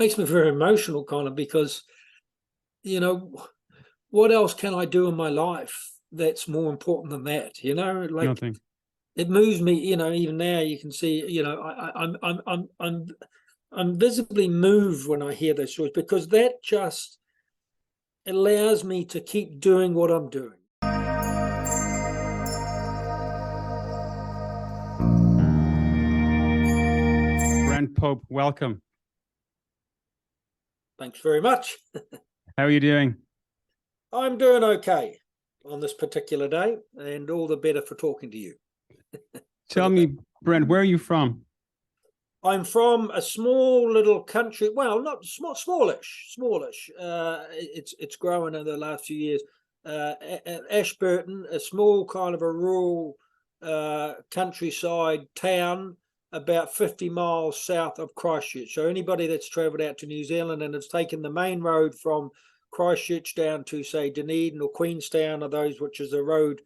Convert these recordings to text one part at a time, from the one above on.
makes me very emotional, Conor, because, what else can I do in my life that's more important than that? Like, Nothing. it moves me. Even now you can see. I'm visibly moved when I hear those stories, because that just allows me to keep doing what I'm doing. Brent Pope, welcome. Thanks very much. How are you doing? I'm doing okay on this particular day, and all the better for talking to you. Tell me, Brent, where are you from? I'm from a small little country. Well, not smallish. It's growing in the last few years. Ashburton, a small kind of a rural countryside town, about 50 miles south of Christchurch. So anybody that's travelled out to New Zealand and has taken the main road from Christchurch down to, say, Dunedin or Queenstown, or those which is the road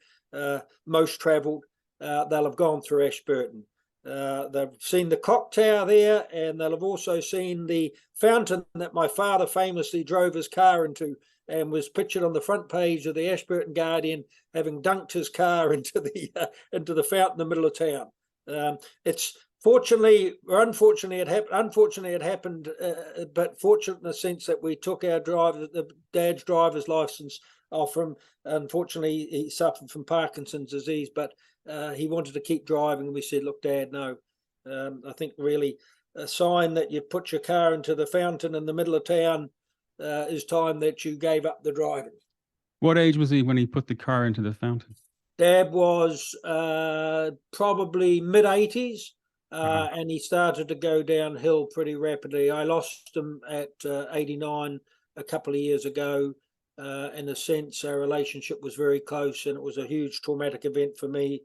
most travelled, they'll have gone through Ashburton. They've seen the clock tower there, and they'll have also seen the fountain that my father famously drove his car into, and was pictured on the front page of the Ashburton Guardian, having dunked his car into the fountain in the middle of town. It's fortunately or unfortunately it happened. Unfortunately, it happened, but fortunate in the sense that we took our dad's driver's license off him. Unfortunately, he suffered from Parkinson's disease, but he wanted to keep driving, and we said, "Look, Dad, no." I think really a sign that you put your car into the fountain in the middle of town is time that you gave up the driving. What age was he when he put the car into the fountain? Dad was probably mid-80s, and he started to go downhill pretty rapidly. I lost him at 89 a couple of years ago. In a sense, our relationship was very close, and it was a huge traumatic event for me.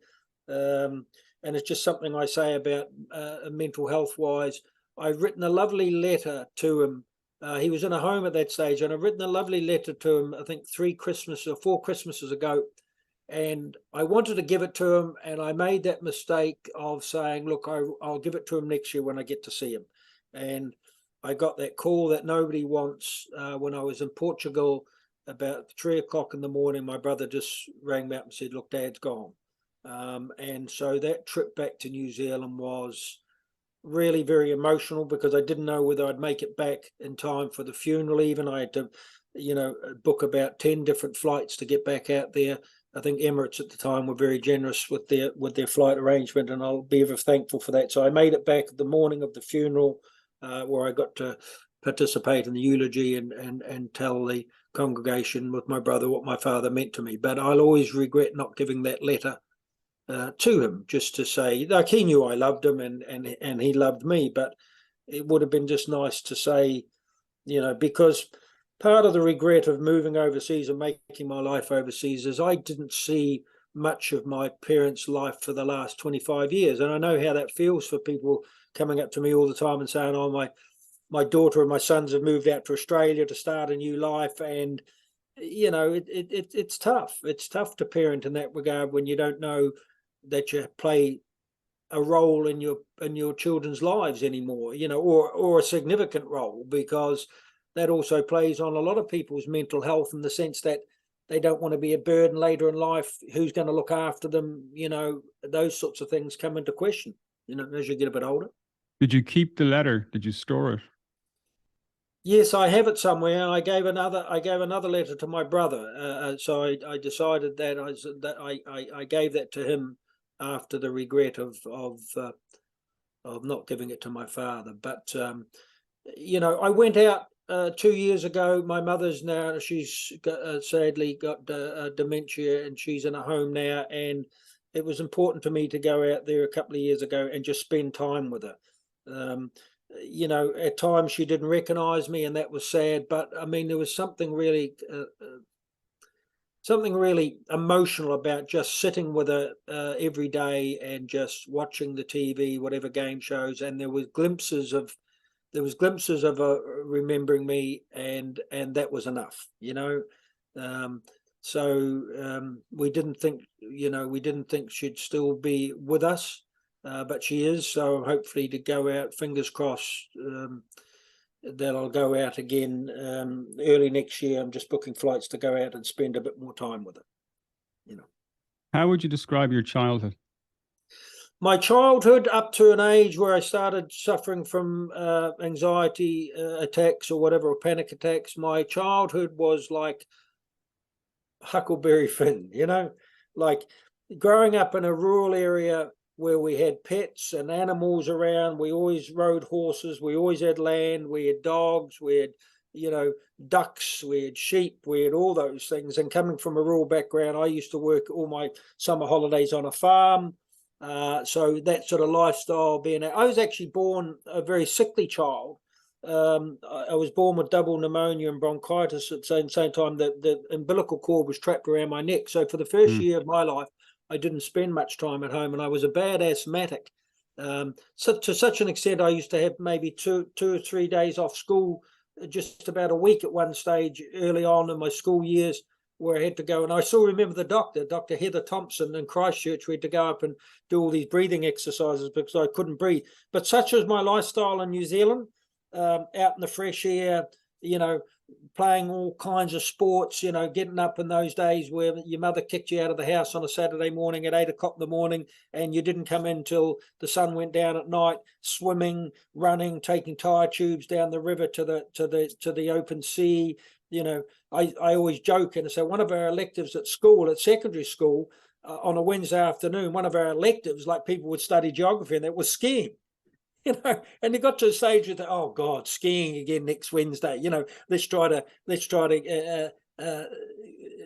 And it's just something I say about mental health wise. I've written a lovely letter to him. He was in a home at that stage, and I've written a lovely letter to him, I think 4 Christmases ago. And I wanted to give it to him, and I made that mistake of saying, "Look, I'll give it to him next year when I get to see him." And I got that call that nobody wants when I was in Portugal. About 3 o'clock in the morning, my brother just rang me up and said, "Look, Dad's gone." And so that trip back to New Zealand was really very emotional, because I didn't know whether I'd make it back in time for the funeral. Even I had to, book about 10 different flights to get back out there. I think Emirates at the time were very generous with their flight arrangement, and I'll be ever thankful for that. So I made it back the morning of the funeral, where I got to participate in the eulogy and tell the congregation with my brother what my father meant to me. But I'll always regret not giving that letter to him, just to say, like, he knew I loved him and he loved me, but it would have been just nice to say, because part of the regret of moving overseas and making my life overseas is I didn't see much of my parents' life for the last 25 years. And I know how that feels for people coming up to me all the time and saying, "Oh, my daughter and my sons have moved out to Australia to start a new life." And, it's tough. It's tough to parent in that regard when you don't know that you play a role in your children's lives anymore, or a significant role, because that also plays on a lot of people's mental health, in the sense that they don't want to be a burden later in life. Who's going to look after them? Those sorts of things come into question, as you get a bit older. Did you keep the letter? Did you store it? Yes, I have it somewhere. I gave another letter to my brother. So I decided that I gave that to him after the regret of not giving it to my father. But I went out 2 years ago. My mother's now, she's sadly got dementia, and she's in a home now. And it was important to me to go out there a couple of years ago and just spend time with her. At times she didn't recognize me, and that was sad. But I mean, there was something really emotional about just sitting with her every day and just watching the TV, whatever game shows. And there was glimpses of her remembering me, and that was enough. So we didn't think she'd still be with us. But she is, so hopefully to go out, fingers crossed, that I'll go out again early next year. I'm just booking flights to go out and spend a bit more time with it. How would you describe your childhood? My childhood, up to an age where I started suffering from anxiety attacks or whatever, or panic attacks, my childhood was like Huckleberry Finn, like growing up in a rural area where we had pets and animals around. We always rode horses. We always had land. We had dogs. We had, ducks. We had sheep. We had all those things. And coming from a rural background, I used to work all my summer holidays on a farm. So that sort of lifestyle I was actually born a very sickly child. I was born with double pneumonia and bronchitis at the same time. That the umbilical cord was trapped around my neck. So for the first year of my life, I didn't spend much time at home, and I was a bad asthmatic. So to such an extent, I used to have maybe two or 3 days off school, just about a week at one stage early on in my school years, where I had to go. And I still remember the doctor, Dr. Heather Thompson in Christchurch. We had to go up and do all these breathing exercises because I couldn't breathe. But such was my lifestyle in New Zealand, out in the fresh air, playing all kinds of sports, getting up in those days where your mother kicked you out of the house on a Saturday morning at 8 o'clock in the morning, and you didn't come in till the sun went down at night, swimming, running, taking tire tubes down the river to the open sea. I always joke and say one of our electives at school, at secondary school, on a Wednesday afternoon, one of our electives, like people would study geography, and that was skiing. And they got to a stage with, oh God, skiing again next Wednesday. Let's try to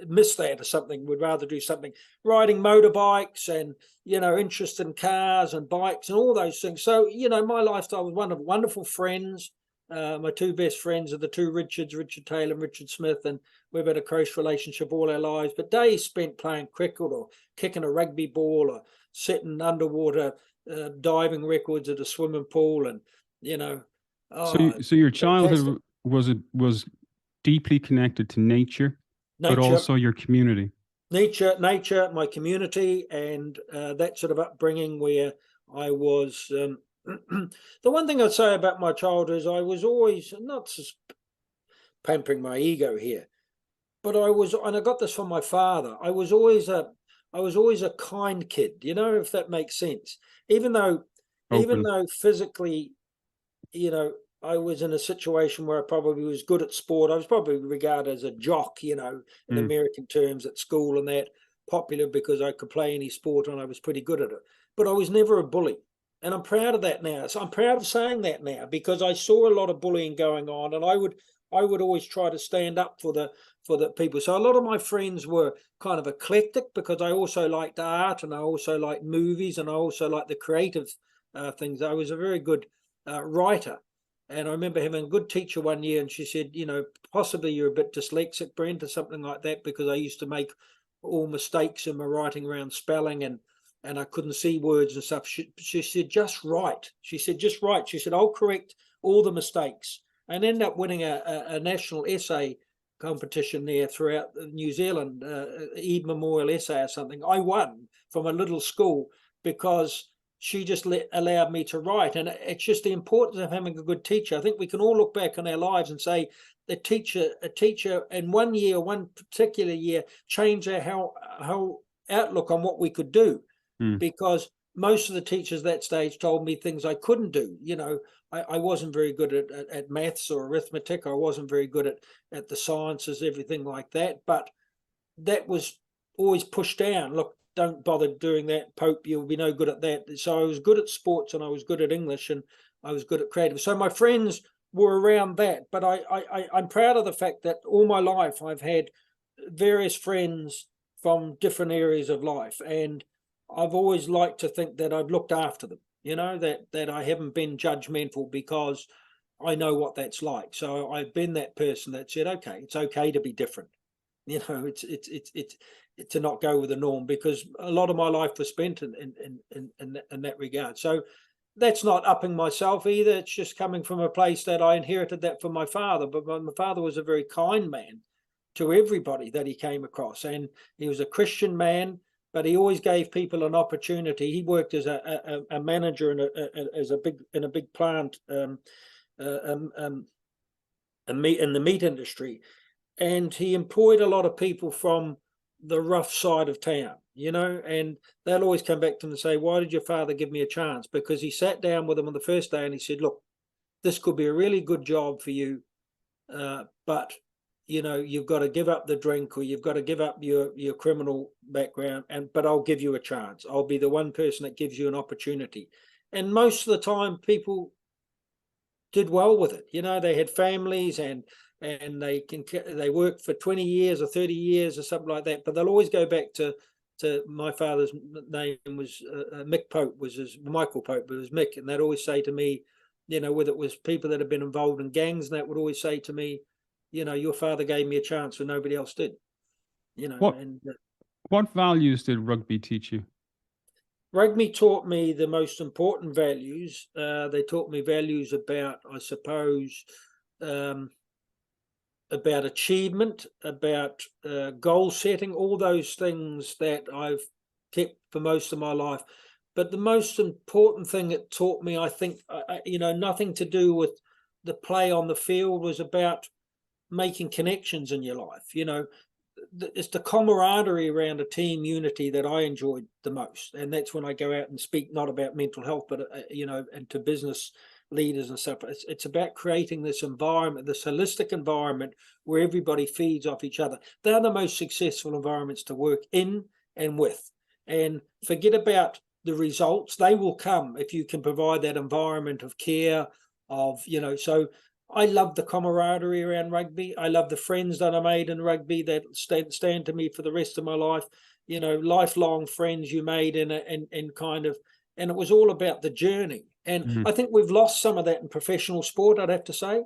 miss that or something. We'd rather do something. Riding motorbikes and interest in cars and bikes and all those things. So my lifestyle was one of wonderful friends. My two best friends are the two Richards, Richard Taylor and Richard Smith, and we've had a close relationship all our lives. But days spent playing cricket or kicking a rugby ball or sitting underwater. Diving records at a swimming pool, and so your childhood was deeply connected to nature, but also your community. Nature, my community, and that sort of upbringing where I was. The one thing I'd say about my childhood is I was always, not just pampering my ego here, but and I got this from my father. I was always a kind kid, if that makes sense. Even though physically, I was in a situation where I probably was good at sport. I was probably regarded as a jock, in American terms at school, and that popular because I could play any sport and I was pretty good at it. But I was never a bully. And I'm proud of that now. So I'm proud of saying that now because I saw a lot of bullying going on, and I would always try to stand up for the people. So a lot of my friends were kind of eclectic because I also liked art and I also liked movies and I also liked the creative things. I was a very good writer. And I remember having a good teacher one year, and she said, possibly you're a bit dyslexic, Brent, or something like that, because I used to make all mistakes in my writing around spelling and I couldn't see words and stuff. She said, just write. She said, just write. She said, I'll correct all the mistakes. And ended up winning a national essay competition there throughout New Zealand, Ede Memorial Essay or something. I won from a little school because she just allowed me to write. And it's just the importance of having a good teacher. I think we can all look back on our lives and say a teacher in one particular year changed our whole outlook on what we could do. Because most of the teachers that stage told me things I couldn't do. I wasn't very good at maths or arithmetic. I wasn't very good at the sciences, everything like that. But that was always pushed down. Look, don't bother doing that, Pope. You'll be no good at that. So I was good at sports and I was good at English and I was good at creative. So my friends were around that. But I'm proud of the fact that all my life I've had various friends from different areas of life. And I've always liked to think that I've looked after them, that I haven't been judgmental because I know what that's like. So I've been that person that said, okay, it's okay to be different. It's to not go with the norm, because a lot of my life was spent in that regard. So that's not upping myself either. It's just coming from a place that I inherited that from my father. But my father was a very kind man to everybody that he came across, and he was a Christian man. But he always gave people an opportunity. He worked as a manager in a big plant, in the meat industry, and he employed a lot of people from the rough side of town, and they'll always come back to him and say, why did your father give me a chance? Because he sat down with them on the first day and he said, look, this could be a really good job for you, but you've got to give up the drink, or you've got to give up your criminal background, but I'll give you a chance. I'll be the one person that gives you an opportunity. And most of the time people did well with it. They had families, and they worked for 20 years or 30 years or something like that, but they'll always go back to my father's name was Mick Pope, Michael Pope, but it was Mick, and they'd always say to me, whether it was people that had been involved in gangs, and that would always say to me, your father gave me a chance when nobody else did. What values did rugby teach you? Rugby taught me the most important values. They taught me values about, I suppose, about achievement, about goal setting, all those things that I've kept for most of my life. But the most important thing it taught me, I think, nothing to do with the play on the field, was about making connections in your life. It's the camaraderie around a team unity that I enjoyed the most. And that's when I go out and speak, not about mental health, but, and to business leaders and stuff. It's about creating this environment, this holistic environment where everybody feeds off each other. They're the most successful environments to work in and with. And forget about the results. They will come if you can provide that environment of care, so I love the camaraderie around rugby. I love the friends that I made in rugby that stand to me for the rest of my life. Lifelong friends you made and it was all about the journey. And I think we've lost some of that in professional sport, I'd have to say.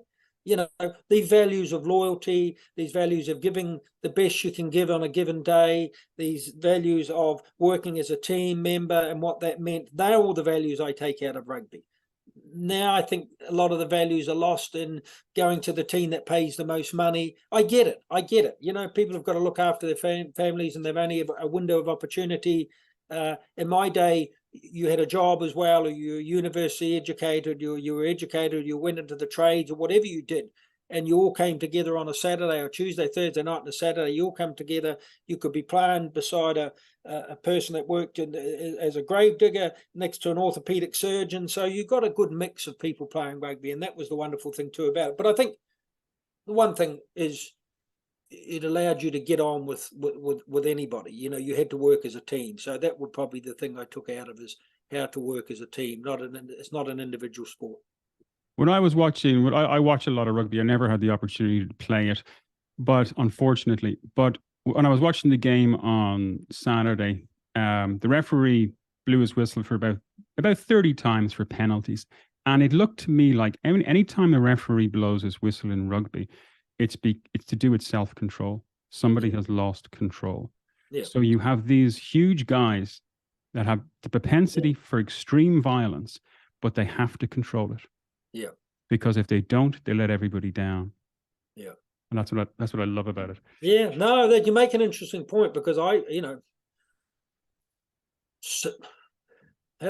These values of loyalty, these values of giving the best you can give on a given day, these values of working as a team member and what that meant, they're all the values I take out of rugby. Now I think a lot of the values are lost in going to the team that pays the most money. I get it. People have got to look after their families, and they've only a window of opportunity. In my day, you had a job as well, or you were university educated, you were educated, you went into the trades, or whatever you did, and you all came together on a Saturday or Tuesday, Thursday night and a Saturday. You all come together. You could be playing beside a person that worked as a grave digger next to an orthopedic surgeon. So you got a good mix of people playing rugby, and that was the wonderful thing too about it. But I think the one thing is it allowed you to get on with anybody. You had to work as a team. So that would probably be the thing I took out of is how to work as a team. It's not an individual sport. When I was watching, I watch a lot of rugby. I never had the opportunity to play it, but unfortunately, when I was watching the game on Saturday, the referee blew his whistle for about 30 times for penalties. And it looked to me like any time a referee blows his whistle in rugby, it's to do with self-control. Somebody has lost control. Yeah. So you have these huge guys that have the propensity for extreme violence, but they have to control it. Yeah. Because if they don't, they let everybody down. Yeah. And that's what I love about it. Yeah. No, that you make an interesting point, because how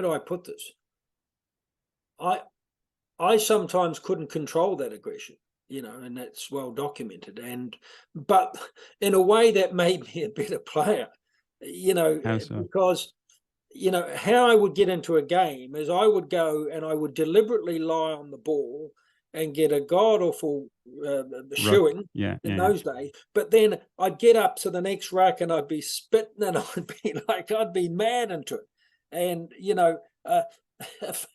do I put this? I sometimes couldn't control that aggression, and that's well documented. But in a way that made me a better player, because how I would get into a game is I would go and I would deliberately lie on the ball and get a god-awful shoeing in those days. But then I'd get up to the next ruck and I'd be spitting, and I'd be mad into it. And,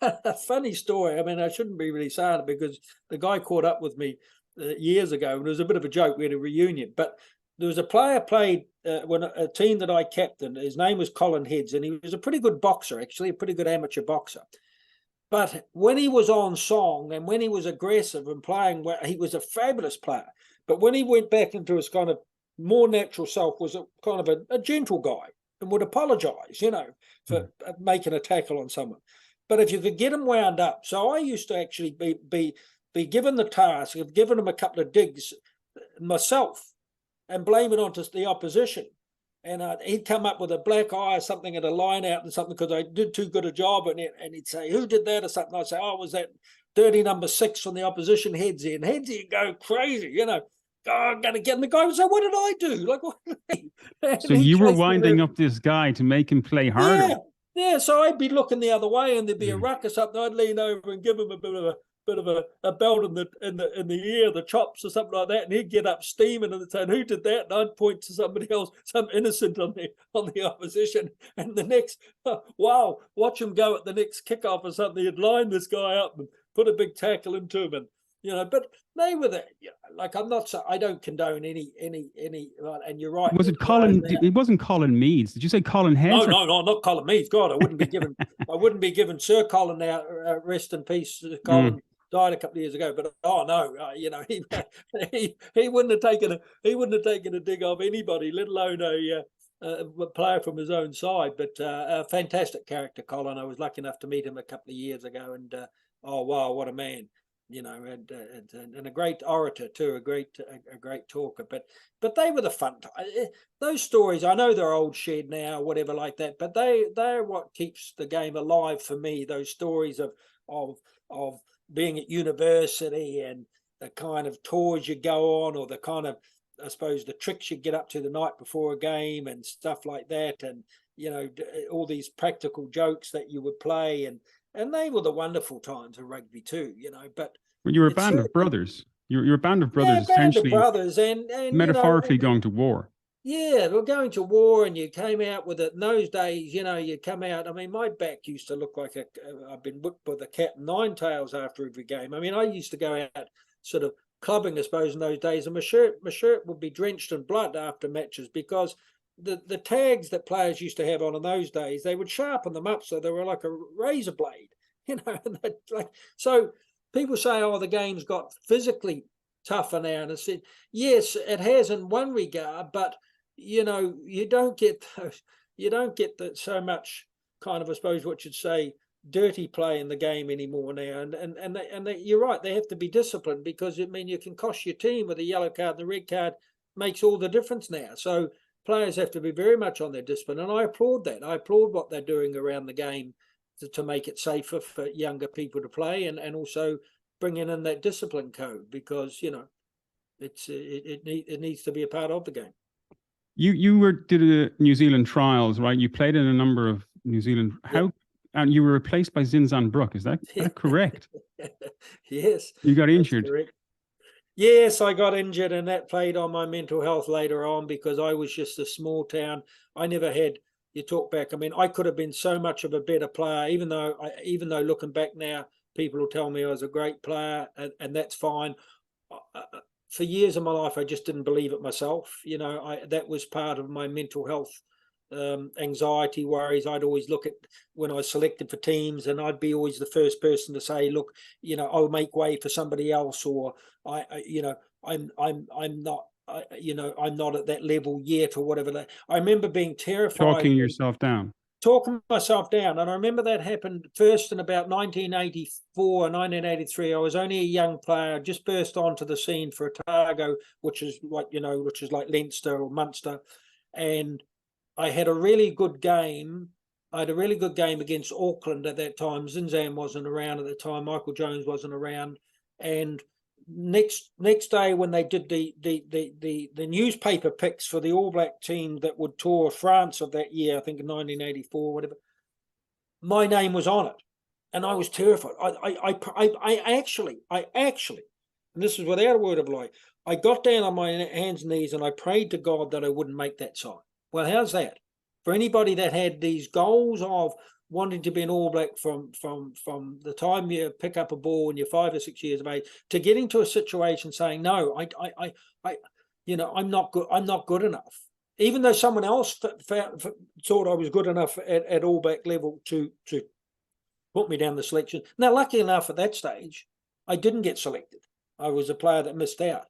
a funny story. I mean, I shouldn't be really saying it, because the guy caught up with me years ago, and it was a bit of a joke. We had a reunion, but there was a player played when a team that I captained. His name was Colin Heads, and he was a pretty good boxer, actually, a pretty good amateur boxer. But when he was on song and when he was aggressive and playing, he was a fabulous player. But when he went back into his kind of more natural self, was a kind of a gentle guy and would apologise, for making a tackle on someone. But if you could get him wound up, so I used to actually be given the task of giving him a couple of digs myself and blame it onto the opposition. And he'd come up with a black eye or something at a line out and something because I did too good a job. And he'd say, who did that or something? I'd say, oh, was that dirty number 6 from the opposition heads in, go crazy, you know. Oh, I'm going to get him. The guy would say, what did I do? Like, what did I? So you were winding up this guy to make him play harder. Yeah, yeah. So I'd be looking the other way, and there'd be a ruckus up, and I'd lean over and give him a bit of a belt in the ear, the chops or something like that, and he'd get up steaming and saying, "Who did that?" And I'd point to somebody else, some innocent on the opposition, and the next, wow, watch him go at the next kickoff or something. He'd line this guy up and put a big tackle into him, and but they were there. Like, I'm not so, I don't condone any. And you're right. Was it Colin? It wasn't Colin Meads. Did you say Colin Heads? No, not Colin Meads. God, I wouldn't be giving Sir Colin now. Rest in peace. Colin died a couple of years ago. But he wouldn't have taken a dig off anybody, let alone a player from his own side. But a fantastic character, Colin. I was lucky enough to meet him a couple of years ago, and oh wow, what a man! And a great orator too, a great talker. But they were the fun. Those stories, I know they're old shed now, whatever like that. But they're what keeps the game alive for me. Those stories of being at university and the kind of tours you go on, or the kind of, I suppose, the tricks you get up to the night before a game and stuff like that, and all these practical jokes that you would play, and they were the wonderful times of rugby too, But you were a band of brothers. You're a band of brothers, essentially. Band of brothers, and metaphorically going to war. Yeah, we're going to war, and you came out with it. In those days, you come out. I mean, my back used to look like I've been whipped by the cat and nine tails after every game. I mean, I used to go out sort of clubbing, I suppose, in those days, and my shirt would be drenched in blood after matches, because the tags that players used to have on in those days, they would sharpen them up so they were like a razor blade, so people say, oh, the game's got physically tougher now, and I said, yes, it has in one regard, but you don't get so much kind of, I suppose, what you'd say, dirty play in the game anymore now, and you're right, they have to be disciplined, because you can cost your team with a yellow card. The red card makes all the difference now, so players have to be very much on their discipline, and I applaud that. I applaud what they're doing around the game to make it safer for younger people to play, and also bringing in that discipline code, because it needs to be a part of the game. You did a New Zealand trials, right? You played in a number of New Zealand. And you were replaced by Zinzan Brook. Is that correct? Yes. You got injured. Correct. Yes, I got injured, and that played on my mental health later on, because I was just a small town. I never had. You talk back. I mean, I could have been so much of a better player, even though looking back now, people will tell me I was a great player, and that's fine. For years of my life, I just didn't believe it myself. That was part of my mental health, anxiety, worries. I'd always look at when I was selected for teams, and I'd be always the first person to say, look, I'll make way for somebody else, or I'm not. I'm not at that level yet, or whatever. I remember being terrified. Talking myself down. And I remember that happened first in about 1984, 1983. I was only a young player, just burst onto the scene for Otago, which is like Leinster or Munster. And I had a really good game. I had a really good game against Auckland at that time. Zinzan wasn't around at the time. Michael Jones wasn't around. And next day, when they did the newspaper picks for the All Black team that would tour France of that year, I think in 1984, whatever, my name was on it, and I was terrified. I actually, and this is without a word of lie, I got down on my hands and knees and I prayed to God that I wouldn't make that side. Well, how's that for anybody that had these goals of wanting to be an All Black from the time you pick up a ball when you're 5 or 6 years of age, to getting to a situation saying, no, I'm not good. I'm not good enough, even though someone else thought I was good enough at All Black level to put me down the selection. Now, lucky enough at that stage, I didn't get selected. I was a player that missed out.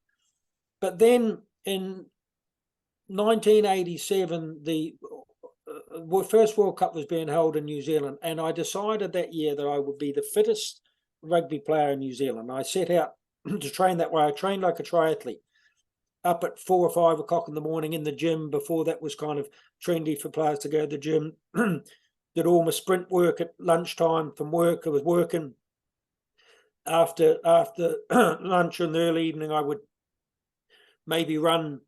But then in 1987, the first World Cup was being held in New Zealand, and I decided that year that I would be the fittest rugby player in New Zealand. I set out to train that way. I trained like a triathlete, up at 4 or 5 o'clock in the morning in the gym. Before that was kind of trendy for players to go to the gym. Did all my sprint work at lunchtime from work. I was working. after lunch in the early evening, I would maybe run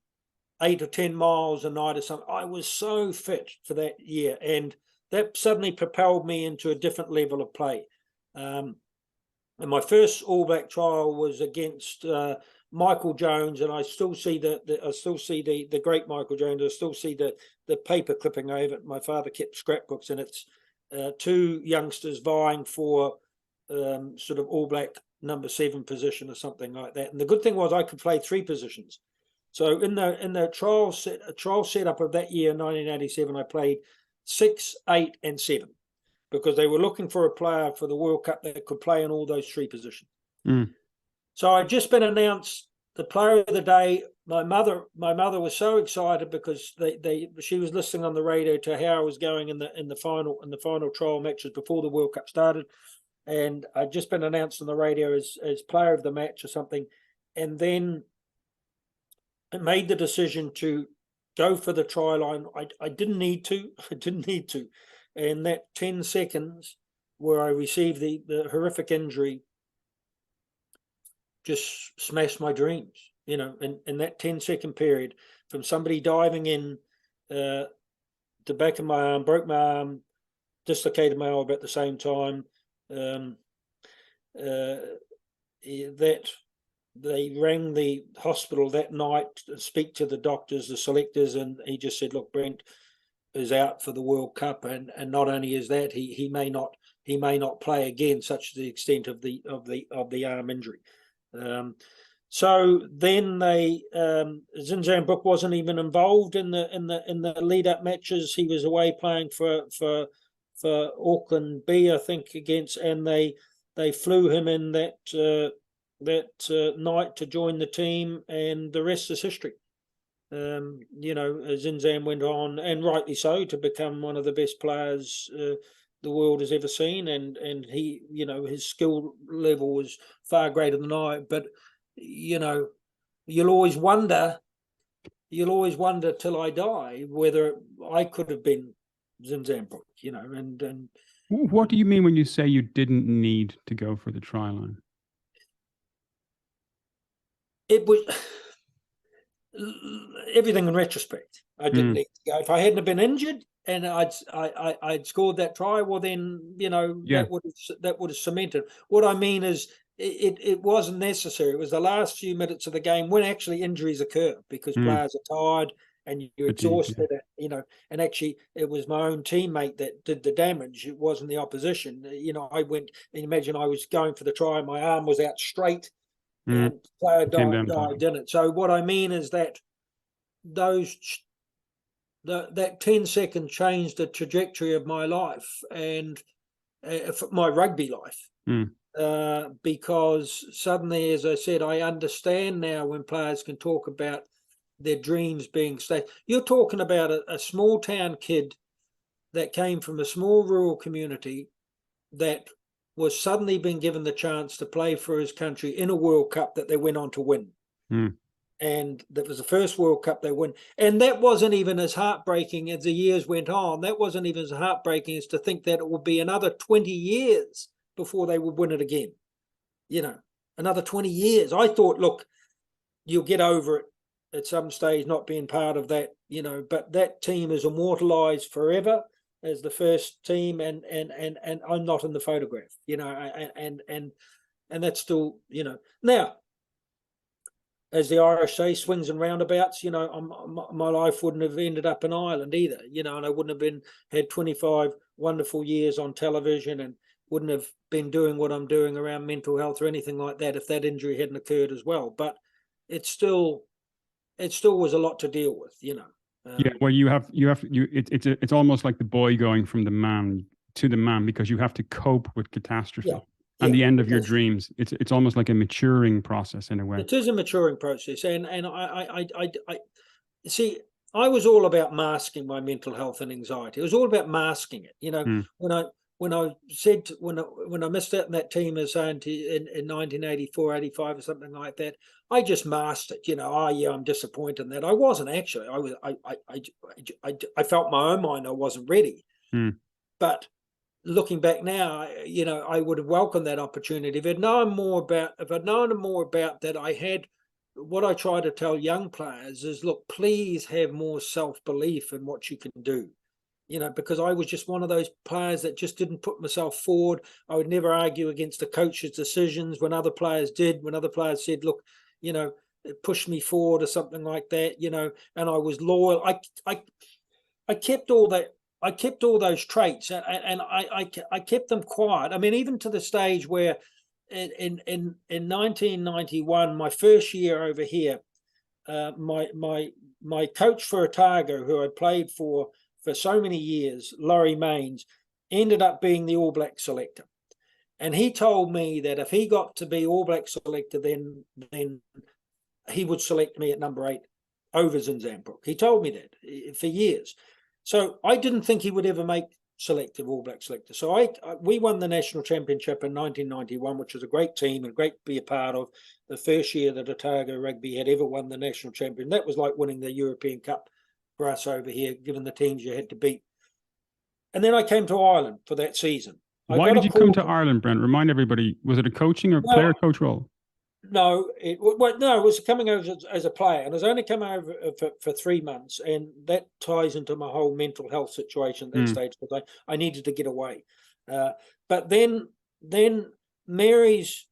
8 or 10 miles a night or something. I was so fit for that year, and that suddenly propelled me into a different level of play. And my first All Black trial was against Michael Jones, and I still see the great Michael Jones. I still see the paper clipping over it. My father kept scrapbooks, and it's two youngsters vying for sort of All Black number 7 position or something like that. And the good thing was I could play 3 positions. So in the trial setup of that year, 1987, I played 6, 8, and 7, because they were looking for a player for the World Cup that could play in all those 3 positions. So I'd just been announced the player of the day. My mother was so excited because she was listening on the radio to how I was going in the final trial matches before the World Cup started, and I'd just been announced on the radio as player of the match or something, and then I made the decision to go for the try line. I didn't need to. And that 10 seconds where I received the horrific injury just smashed my dreams, in that 10-second period, from somebody diving in, the back of my arm, broke my arm, dislocated my elbow at the same time, that they rang the hospital that night to speak to the doctors, the selectors, and he just said, "Look, Brent is out for the World Cup, and not only is that, he may not play again," such the extent of the arm injury. So then Zinzan Brook wasn't even involved in the lead up matches. He was away playing for Auckland B, I think, and they flew him in that night to join the team, and the rest is history. Zinzan went on, and rightly so, to become one of the best players the world has ever seen, and he, his skill level was far greater than I. But you'll always wonder till I die whether I could have been Zinzan Brook, and what do you mean when you say you didn't need to go for the try line? It was everything in retrospect. I didn't need to go. If I hadn't have been injured and I'd scored that try, well then, that would have cemented. What I mean is it wasn't necessary. It was the last few minutes of the game when actually injuries occur, because players are tired and you're exhausted, and actually it was my own teammate that did the damage. It wasn't the opposition. I went, and imagine I was going for the try, my arm was out straight, and player died in it. So what I mean is that that 10-second changed the trajectory of my life and my rugby life, because suddenly, as I said, I understand now when players can talk about their dreams being staged. You're talking about a small town kid that came from a small rural community that was suddenly being given the chance to play for his country in a World Cup that they went on to win. And that was the first World Cup they won. And that wasn't even as heartbreaking as the years went on. That wasn't even as heartbreaking as to think that it would be another 20 years before they would win it again. Another 20 years. I thought, look, you'll get over it at some stage, not being part of that, but that team is immortalized forever as the first team, and I'm not in the photograph, and that's still, now, as the Irish say, swings and roundabouts, my life wouldn't have ended up in Ireland either, and I wouldn't have had 25 wonderful years on television, and wouldn't have been doing what I'm doing around mental health or anything like that if that injury hadn't occurred as well. But it still was a lot to deal with, well, it's almost like the boy going from the man to the man, because you have to cope with catastrophe and the end of your dreams. It's almost like a maturing process in a way. It is a maturing process, and I see. I was all about masking my mental health and anxiety. It was all about masking it. When I missed out in that team as in 1984, 85 or something like that, I just masked it. I'm disappointed in that. I wasn't actually. I felt my own mind I wasn't ready. But looking back now, you know, I would have welcomed that opportunity. If I'd known more about that, I had what I try to tell young players is, look, please have more self-belief in what you can do. You know, because I was just one of those players that just didn't put myself forward. I would never argue against the coach's decisions when other players did, when other players said, look, you know, push me forward or something like that, you know, and I was loyal. I kept all that. I kept all those traits, and I kept them quiet. I mean, even to the stage where in 1991, my first year over here, my coach for Otago, who I played for so many years, Laurie Mains, ended up being the All Black selector, and he told me that if he got to be All Black selector, then he would select me at number 8 over Zinzambrook. He told me that for years. So I didn't think he would ever make selective All Black selector. So we won the national championship in 1991, which was a great team and great to be a part of. The first year that Otago Rugby had ever won the national champion. That was like winning the European Cup for us over here, given the teams you had to beat. And then I came to Ireland for that season. Why did you come to Ireland, Brent? Remind everybody, was it a coaching or player coach role? No, it was coming over as a player, and I was only come over for 3 months, and that ties into my whole mental health situation at that stage, because I needed to get away. But then Mary's,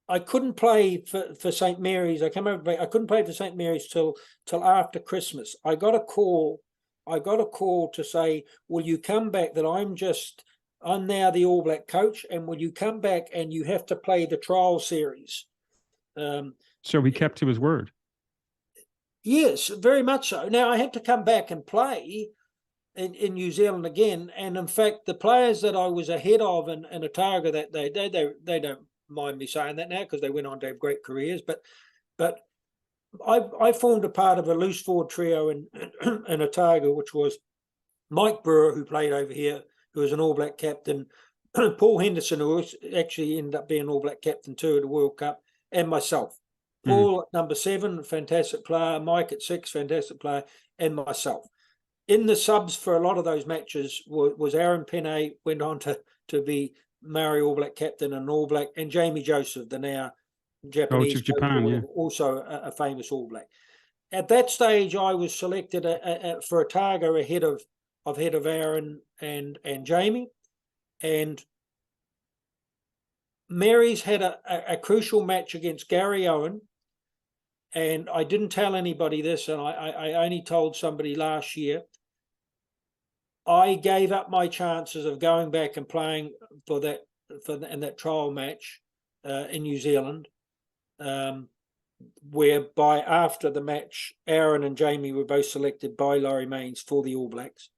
I couldn't play for St. Mary's. I couldn't play for St. Mary's till after Christmas. I got a call to say, will you come back? That I'm now the All Black coach, and will you come back and you have to play the trial series? So he kept to his word. Yes, very much so. Now I had to come back and play in New Zealand again, and in fact, the players that I was ahead of in Otago that they don't mind me saying that now, because they went on to have great careers. But I formed a part of a loose forward trio in Otago, which was Mike Brewer, who played over here, who was an All Black captain, Paul Henderson, who actually ended up being All Black captain too at the World Cup, and myself. Paul at number 7, fantastic player. Mike at 6, fantastic player, and myself. In the subs for a lot of those matches was Aaron Penne, went on to be Maori All Black captain and All Black, and Jamie Joseph, the now Japanese coach of Japan, also a famous All Black. At that stage, I was selected for Otago ahead of Aaron and Jamie, and Mary's had a crucial match against Gary Owen, and I didn't tell anybody this, and I only told somebody last year. I gave up my chances of going back and playing in that trial match in New Zealand, whereby after the match, Aaron and Jamie were both selected by Laurie Mains for the All Blacks.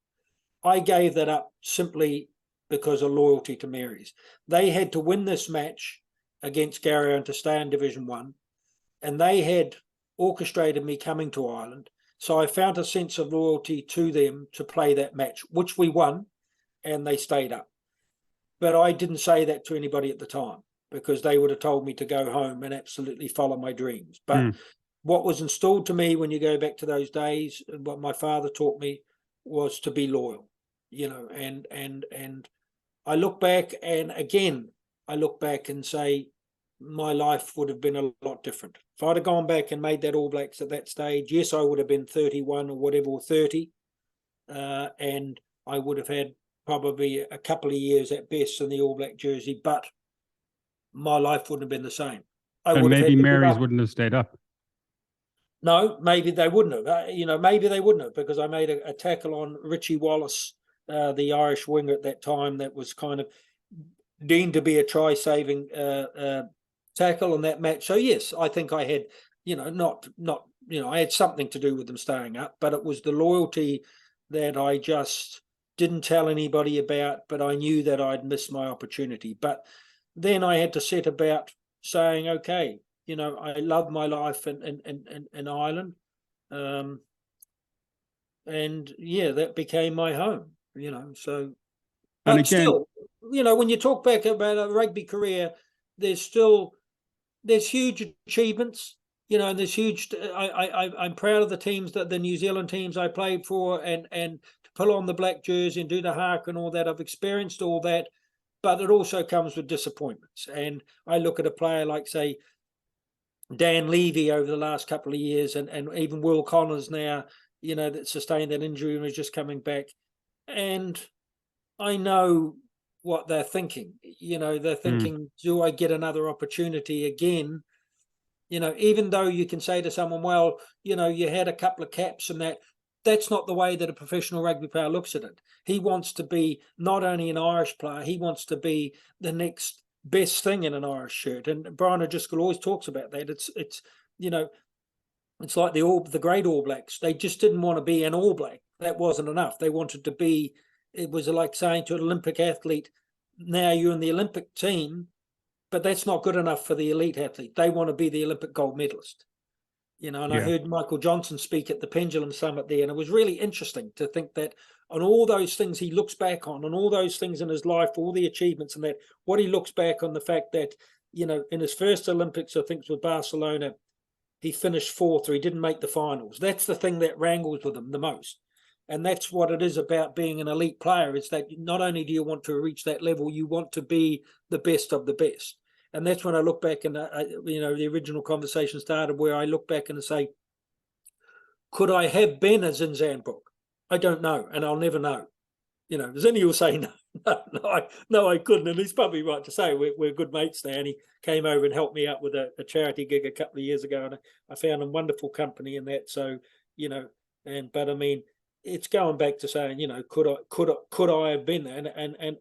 I gave that up simply because of loyalty to Mary's. They had to win this match against Gary Owen to stay in Division 1, and they had orchestrated me coming to Ireland. So I found a sense of loyalty to them to play that match, which we won, and they stayed up. But I didn't say that to anybody at the time, because they would have told me to go home and absolutely follow my dreams. But what was installed to me when you go back to those days, and what my father taught me, was to be loyal, you know, and I look back, and again, I look back and say, my life would have been a lot different. If I'd have gone back and made that All Blacks at that stage, yes, I would have been 31 or whatever, or 30, and I would have had probably a couple of years at best in the All Black jersey, but my life wouldn't have been the same. And maybe Mary's wouldn't have stayed up. No, maybe they wouldn't have. Maybe they wouldn't have, because I made a tackle on Richie Wallace, the Irish winger at that time, that was kind of deemed to be a try-saving tackle in that match. So yes, I think I had, I had something to do with them staying up, but it was the loyalty that I just didn't tell anybody about, but I knew that I'd missed my opportunity. But then I had to set about saying, okay, I love my life in Ireland. And yeah, that became my home, so. And but again, still, when you talk back about a rugby career, there's huge achievements, and there's huge. I'm proud of the teams, the New Zealand teams I played for, and to pull on the black jersey and do the hark and all that. I've experienced all that, but it also comes with disappointments. And I look at a player like, say, Dan Levy over the last couple of years, and even Will Connors now, that sustained that injury and was just coming back. And I know what they're thinking. They're thinking, do I get another opportunity again? Even though you can say to someone, well, you had a couple of caps and that's not the way that a professional rugby player looks at it. He wants to be not only an Irish player, he wants to be the next best thing in an Irish shirt. And Brian O'Driscoll always talks about that. It's like the great All Blacks. They just didn't want to be an All Black. That wasn't enough. They wanted to be. It was like saying to an Olympic athlete, now you're in the Olympic team, but that's not good enough for the elite athlete. They want to be the Olympic gold medalist. I heard Michael Johnson speak at the Pendulum Summit there, and it was really interesting to think that on all those things he looks back on all those things in his life, all the achievements and that, what he looks back on the fact that, in his first Olympics, I think it was Barcelona, he finished fourth or he didn't make the finals. That's the thing that wrangles with him the most. And that's what it is about being an elite player. It's that not only do you want to reach that level, you want to be the best of the best. And that's when I look back and, the original conversation started where I look back and say, could I have been a Zinzanbrook? I don't know, and I'll never know. Does anyone say no, I couldn't. And he's probably right to say we're good mates there. And he came over and helped me out with a charity gig a couple of years ago, and I found him wonderful company in that. So, but I mean, it's going back to saying, could I have been there?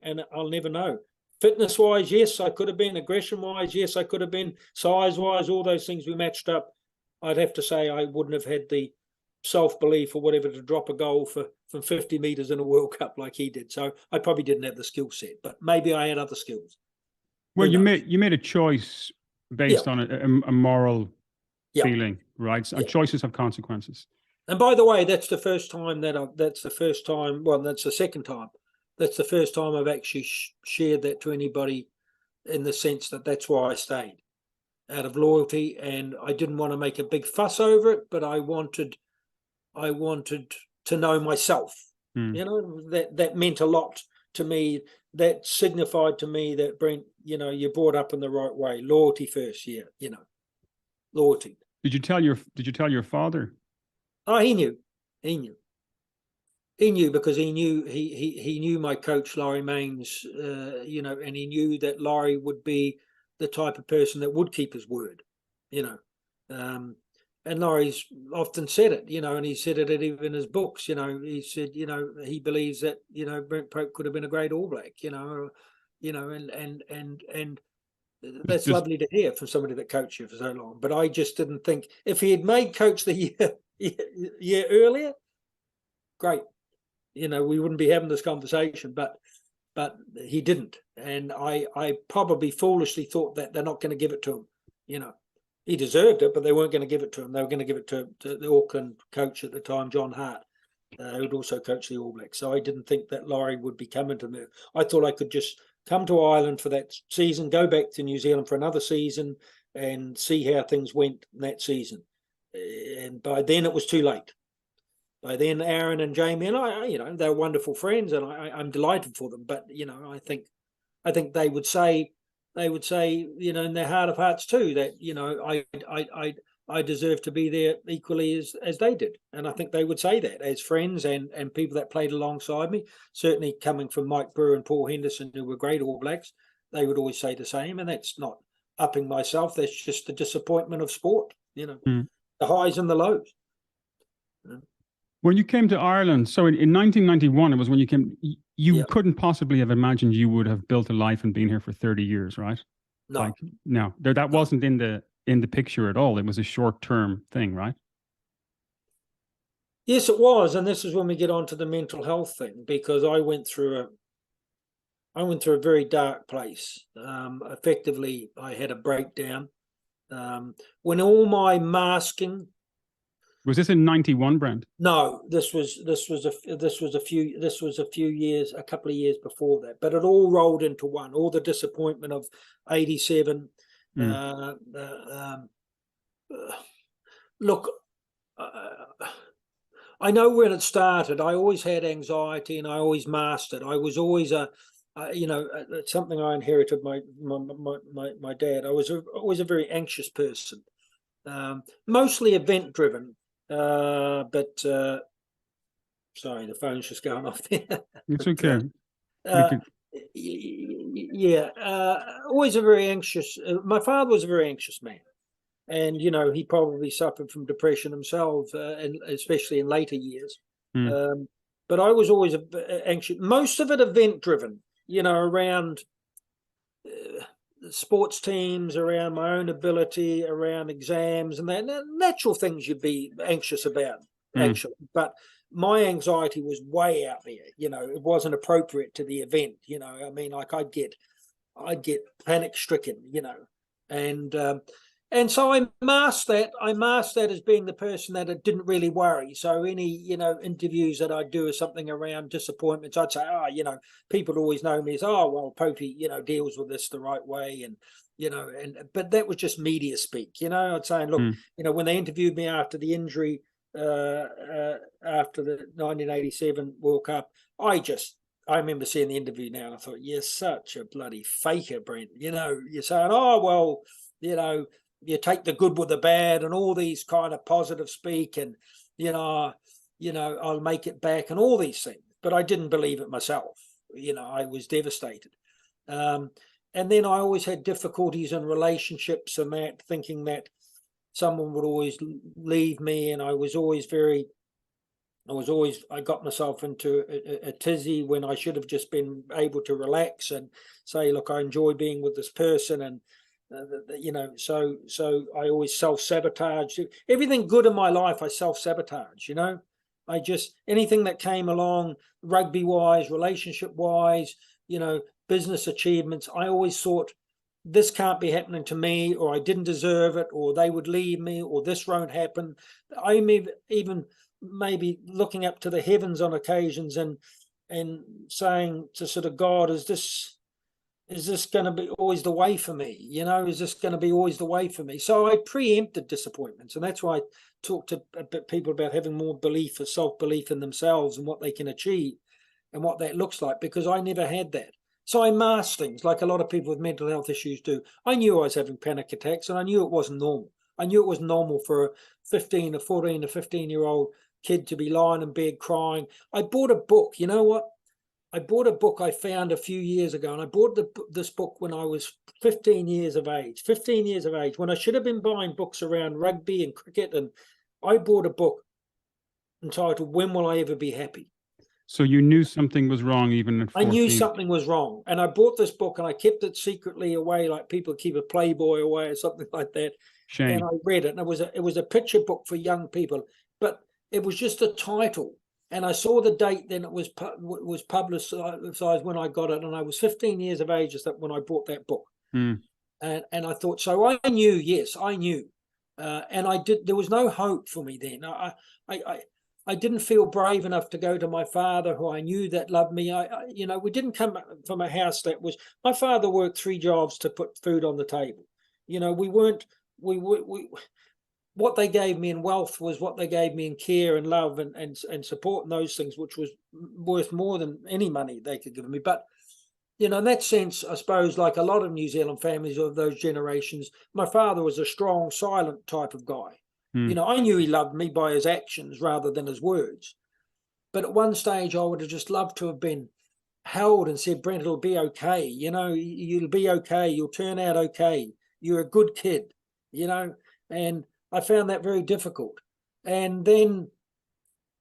And I'll never know. Fitness wise, yes, I could have been. Aggression wise, yes, I could have been. Size wise, all those things we matched up. I'd have to say I wouldn't have had the self-belief or whatever to drop a goal from 50 meters in a World Cup like he did. So I probably didn't have the skill set, but maybe I had other skills. Well, you made a choice based on a moral feeling, right? So choices have consequences. And by the way, that's the first time that's the second time. That's the first time I've actually shared that to anybody, in the sense that that's why I stayed, out of loyalty. And I didn't want to make a big fuss over it, but I wanted to know myself. That meant a lot to me. That signified to me that, Brent, you're brought up in the right way. Loyalty first, loyalty. Did you tell your father? Oh, he knew. He knew because he knew my coach, Laurie Mains, and he knew that Laurie would be the type of person that would keep his word, and Laurie's often said it, and he said it even in his books, he said, he believes that, Brent Pope could have been a great All Black, and that's lovely to hear from somebody that coached you for so long. But I just didn't think, if he had made coach the year earlier, great. We wouldn't be having this conversation, but he didn't. And I probably foolishly thought that they're not going to give it to him. He deserved it, but they weren't going to give it to him. They were going to give it to the Auckland coach at the time, John Hart, who'd also coached the All Blacks. So I didn't think that Laurie would be coming to me. I thought I could just come to Ireland for that season, go back to New Zealand for another season, and see how things went in that season. And by then it was too late. By then, Aaron and Jamie and I, they're wonderful friends, and I'm delighted for them. But I think they would say, in their heart of hearts too, that I deserve to be there equally as they did, and I think they would say that as friends and people that played alongside me. Certainly, coming from Mike Brewer and Paul Henderson, who were great All Blacks, they would always say the same. And that's not upping myself. That's just the disappointment of sport. The highs and the lows. When you came to Ireland, so in 1991, it was when you came, you couldn't possibly have imagined you would have built a life and been here for 30 years, right? No. That wasn't in the picture at all. It was a short-term thing, right? Yes, it was. And this is when we get on to the mental health thing, because I went through a very dark place. Effectively, I had a breakdown. When all my masking. Was this in 91, Brent? No, this was a couple of years before that. But it all rolled into one. All the disappointment of 87. Look, I know when it started. I always had anxiety, and I always masked it. I was always it's something I inherited my dad. I was always a very anxious person, mostly event driven. But sorry, the phone's just going off there. It's okay. Yeah, always a very anxious. My father was a very anxious man, and he probably suffered from depression himself, and especially in later years. But I was always anxious. Most of it event driven, around sports teams, around my own ability, around exams, and that natural things you'd be anxious about, actually. But my anxiety was way out there. It wasn't appropriate to the event. I mean, like I'd get panic stricken. And so I masked that. I masked that as being the person that it didn't really worry. So any, interviews that I'd do or something around disappointments, I'd say, people always know me as, well, Popey, deals with this the right way. And, but that was just media speak, I'd say, look, when they interviewed me after the injury, after the 1987 World Cup, I remember seeing the interview now and I thought, you're such a bloody faker, Brent. You're saying, you take the good with the bad and all these kind of positive speak and, I'll make it back and all these things. But I didn't believe it myself. I was devastated. And then I always had difficulties in relationships and that, thinking that someone would always leave me. And I got myself into a tizzy when I should have just been able to relax and say, look, I enjoy being with this person. And, so I always self-sabotage. Everything good in my life, I self-sabotage, I just, anything that came along, rugby-wise, relationship-wise, business achievements, I always thought, this can't be happening to me, or I didn't deserve it, or they would leave me, or this won't happen. I even maybe looking up to the heavens on occasions and saying to sort of God, is this going to be always the way for me? Is this going to be always the way for me? So I preempted disappointments. And that's why I talk to people about having more belief or self-belief in themselves and what they can achieve and what that looks like, because I never had that. So I masked things like a lot of people with mental health issues do. I knew I was having panic attacks and I knew it wasn't normal. I knew it was normal for a 15 or 14 or 15-year-old kid to be lying in bed crying. I bought a book. You know what? I bought a book I found a few years ago, and I bought this book when I was 15 years of age, when I should have been buying books around rugby and cricket. And I bought a book entitled, When Will I Ever Be Happy? So you knew something was wrong even at 14? I knew something was wrong. And I bought this book and I kept it secretly away, like people keep a Playboy away or something like that. Shame. And I read it. And it was a picture book for young people, but it was just a title. And I saw the date then it was publicized when I got it. And I was 15 years of age when I bought that book. And I thought, so I knew, yes, I knew. And there was no hope for me then. I didn't feel brave enough to go to my father, who I knew that loved me. We didn't come from a house that was, my father worked 3 jobs to put food on the table. What they gave me in wealth was what they gave me in care and love and support and those things, which was worth more than any money they could give me. But, in that sense, I suppose, like a lot of New Zealand families of those generations, my father was a strong, silent type of guy. I knew he loved me by his actions rather than his words. But at one stage, I would have just loved to have been held and said, Brent, it'll be okay. You'll be okay. You'll turn out okay. You're a good kid, and I found that very difficult. And then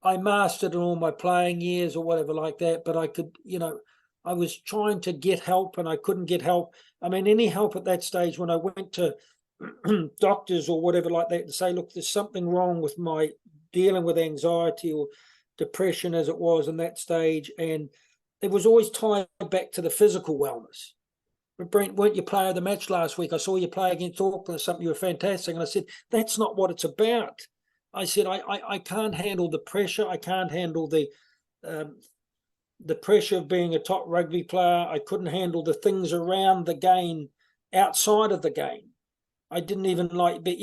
I mastered in all my playing years or whatever like that, but I could, I was trying to get help and I couldn't get help. I mean, any help at that stage when I went to doctors or whatever like that to say, look, there's something wrong with my dealing with anxiety or depression as it was in that stage. And it was always tied back to the physical wellness. But Brent, weren't you player of the match last week? I saw you play against Auckland or something. You were fantastic. And I said, that's not what it's about. I said, I can't handle the pressure. I can't handle the pressure of being a top rugby player. I couldn't handle the things around the game, outside of the game. I didn't even like, but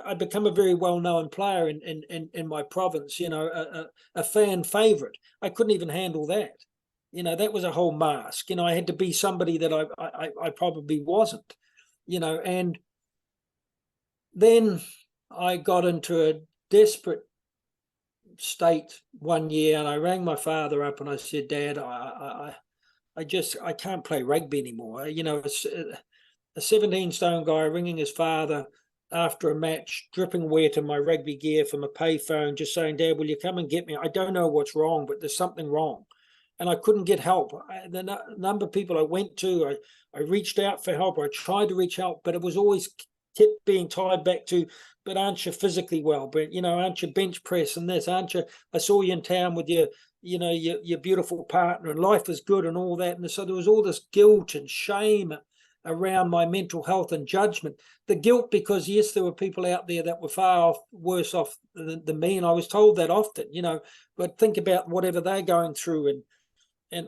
I become a very well-known player in my province. A fan favorite. I couldn't even handle that. That was a whole mask. I had to be somebody that I probably wasn't. And then I got into a desperate state one year, and I rang my father up and I said, Dad, I can't play rugby anymore. It's a 17-stone guy ringing his father after a match, dripping wet in my rugby gear from a payphone, just saying, Dad, will you come and get me? I don't know what's wrong, but there's something wrong. And I couldn't get help. The number of people I went to, I reached out for help. I tried to reach out, but it was always kept being tied back to, but aren't you physically well? But, aren't you bench press and this? Aren't you? I saw you in town with your beautiful partner, and life is good and all that. And so there was all this guilt and shame around my mental health and judgment. The guilt because, yes, there were people out there that were far worse off than me, and I was told that often, but think about whatever they're going through, and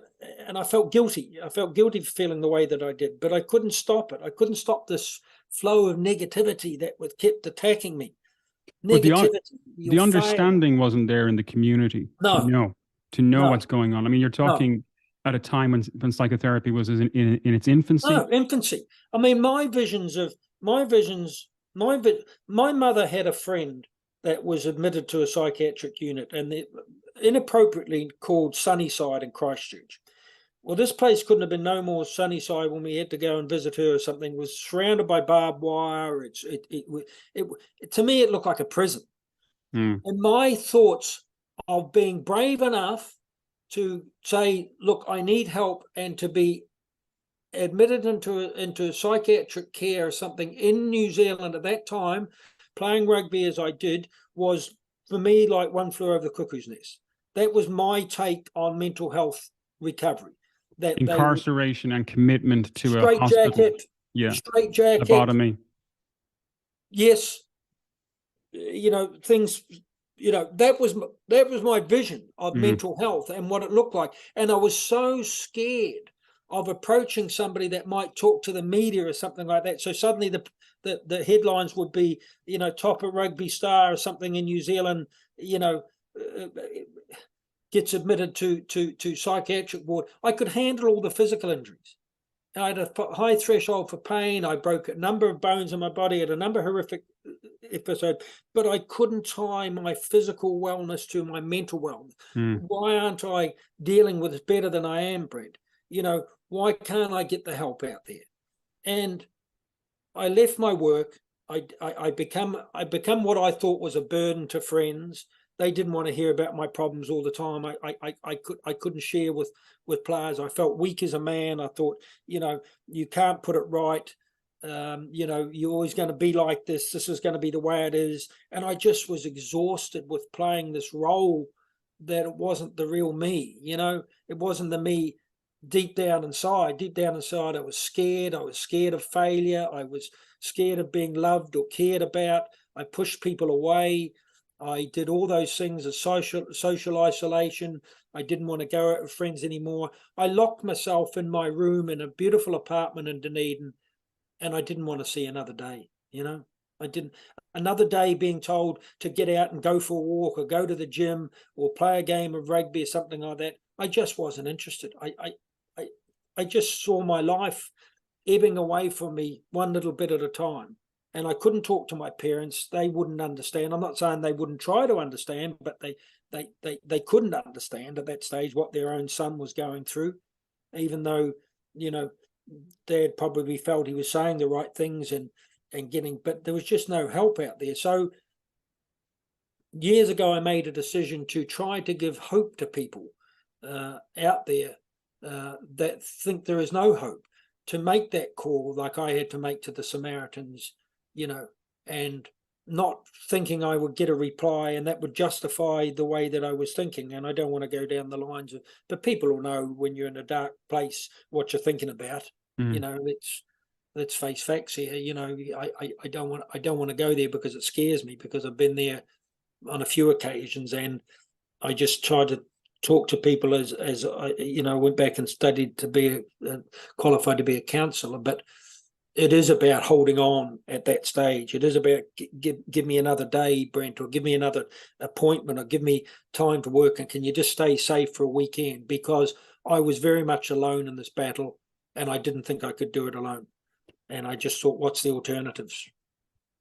I felt guilty. I felt guilty for feeling the way that I did, but I couldn't stop it. I couldn't stop this flow of negativity that kept attacking me. Negativity. The understanding wasn't there in the community. No. To know what's going on. I mean, you're talking at a time when psychotherapy was in its infancy. No, infancy. I mean, my mother had a friend that was admitted to a psychiatric unit, and inappropriately called Sunnyside in Christchurch. Well, this place couldn't have been no more Sunnyside when we had to go and visit her or something. It was surrounded by barbed wire. To me, it looked like a prison. And my thoughts of being brave enough to say, look, I need help, and to be admitted into psychiatric care or something in New Zealand at that time, playing rugby as I did, was for me like one flew over the cuckoo's nest. That was my take on mental health recovery. That incarceration and commitment to a hospital. Straight jacket, lobotomy. Yes, things. That was my vision of mental health and what it looked like, and I was so scared of approaching somebody that might talk to the media or something like that. So suddenly the headlines would be, top of rugby star or something in New Zealand, gets admitted to psychiatric ward. I could handle all the physical injuries. I had a high threshold for pain. I broke a number of bones in my body, had a number of horrific episodes, but I couldn't tie my physical wellness to my mental wellness. Why aren't I dealing with it better than I am, Brent? Why can't I get the help out there? And I left my work. I become what I thought was a burden to friends. They didn't want to hear about my problems all the time. I couldn't share with players. I felt weak as a man. I thought, you can't put it right. You're always going to be like this. This is going to be the way it is. And I just was exhausted with playing this role that it wasn't the real me. It wasn't the me deep down inside. Deep down inside, I was scared. I was scared of failure. I was scared of being loved or cared about. I pushed people away. I did all those things as social isolation. I didn't want to go out with friends anymore. I locked myself in my room in a beautiful apartment in Dunedin, and I didn't want to see another day. I didn't. Another day being told to get out and go for a walk or go to the gym or play a game of rugby or something like that. I just wasn't interested. I just saw my life ebbing away from me one little bit at a time. And I couldn't talk to my parents. They wouldn't understand. I'm not saying they wouldn't try to understand, but they couldn't understand at that stage what their own son was going through, even though, Dad probably felt he was saying the right things and getting, but there was just no help out there. So years ago, I made a decision to try to give hope to people out there that think there is no hope, to make that call like I had to make to the Samaritans, and not thinking I would get a reply and that would justify the way that I was thinking. And I don't want to go down the lines of, but people will know when you're in a dark place what you're thinking about. Let's face facts here. I don't want to go there because it scares me, because I've been there on a few occasions, and I just try to talk to people as I went back and studied to be qualified to be a counsellor. But it is about holding on at that stage. It is about give me another day, Brent, or give me another appointment, or give me time to work, and can you just stay safe for a weekend? Because I was very much alone in this battle, and I didn't think I could do it alone. And I just thought, what's the alternatives?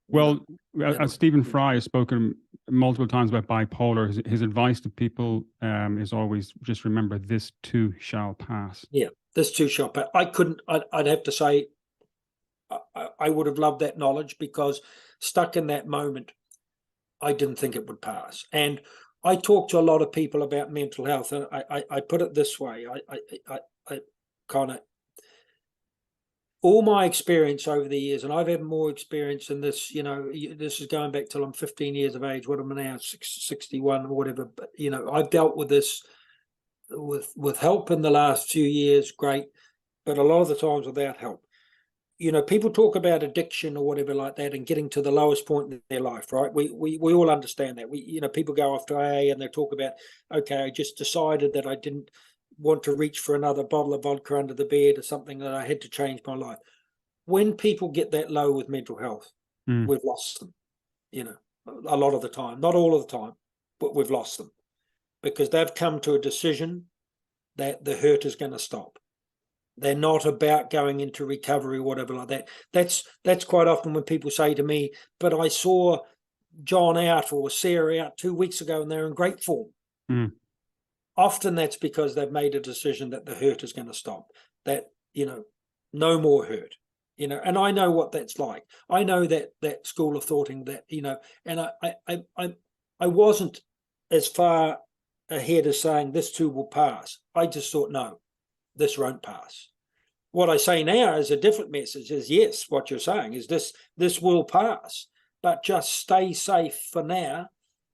Well, as Stephen Fry has spoken multiple times about bipolar, his advice to people is always just remember, this too shall pass. Yeah, this too shall pass. I'd have to say, I would have loved that knowledge, because stuck in that moment, I didn't think it would pass. And I talk to a lot of people about mental health, and I put it this way: I kind of, all my experience over the years, and I've had more experience in this, this is going back till I'm 15 years of age. What am I now, 61 or whatever? But, I've dealt with this with help in the last few years, great, but a lot of the times without help. People talk about addiction or whatever like that, and getting to the lowest point in their life, right? We all understand that. People go off to AA and they talk about, okay, I just decided that I didn't want to reach for another bottle of vodka under the bed or something, that I had to change my life. When people get that low with mental health, we've lost them, a lot of the time, not all of the time, but we've lost them, because they've come to a decision that the hurt is going to stop. They're not about going into recovery or whatever like that. That's quite often when people say to me, but I saw John out or Sarah out 2 weeks ago and they're in great form. Often that's because they've made a decision that the hurt is going to stop, that, no more hurt, and I know what that's like. I know that school of thoughting that, and I wasn't as far ahead as saying this too will pass. I just thought, no, this won't pass. What I say now is a different message, is yes, what you're saying is this will pass, but just stay safe for now.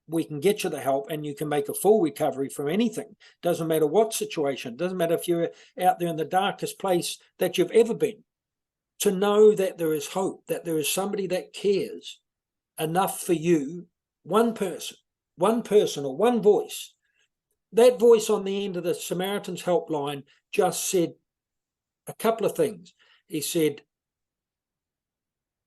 We can get you the help, and you can make a full recovery from anything. Doesn't matter what situation, doesn't matter if you're out there in the darkest place that you've ever been, to know that there is hope, that there is somebody that cares enough for you, one person or one voice. That voice on the end of the Samaritan's helpline just said a couple of things. He said,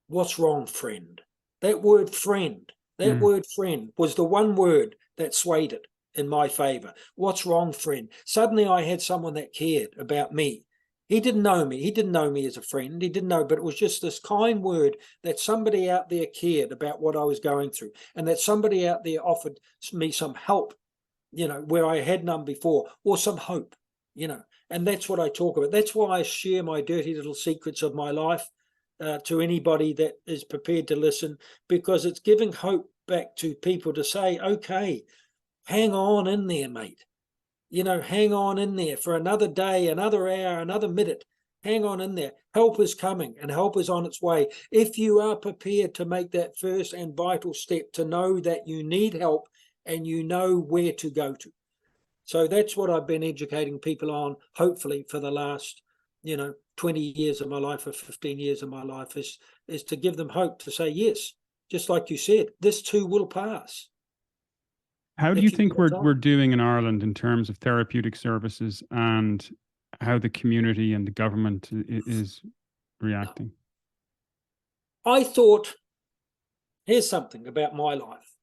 "What's wrong, friend?" That word friend, word friend was the one word that swayed it in my favor. What's wrong, friend? Suddenly I had someone that cared about me. He didn't know me. He didn't know me as a friend. He didn't know, but it was just this kind word that somebody out there cared about what I was going through, and that somebody out there offered me some help, where I had none before, or some hope, and that's what I talk about. That's why I share my dirty little secrets of my life to anybody that is prepared to listen, because it's giving hope back to people to say, okay, hang on in there, mate. Hang on in there for another day, another hour, another minute. Hang on in there. Help is coming, and help is on its way. If you are prepared to make that first and vital step to know that you need help and you know where to go to. So that's what I've been educating people on, hopefully, for the last, 20 years of my life, or 15 years of my life, is to give them hope, to say, yes, just like you said, this too will pass. How do you think we're doing in Ireland in terms of therapeutic services, and how the community and the government is reacting? I thought, here's something about my life.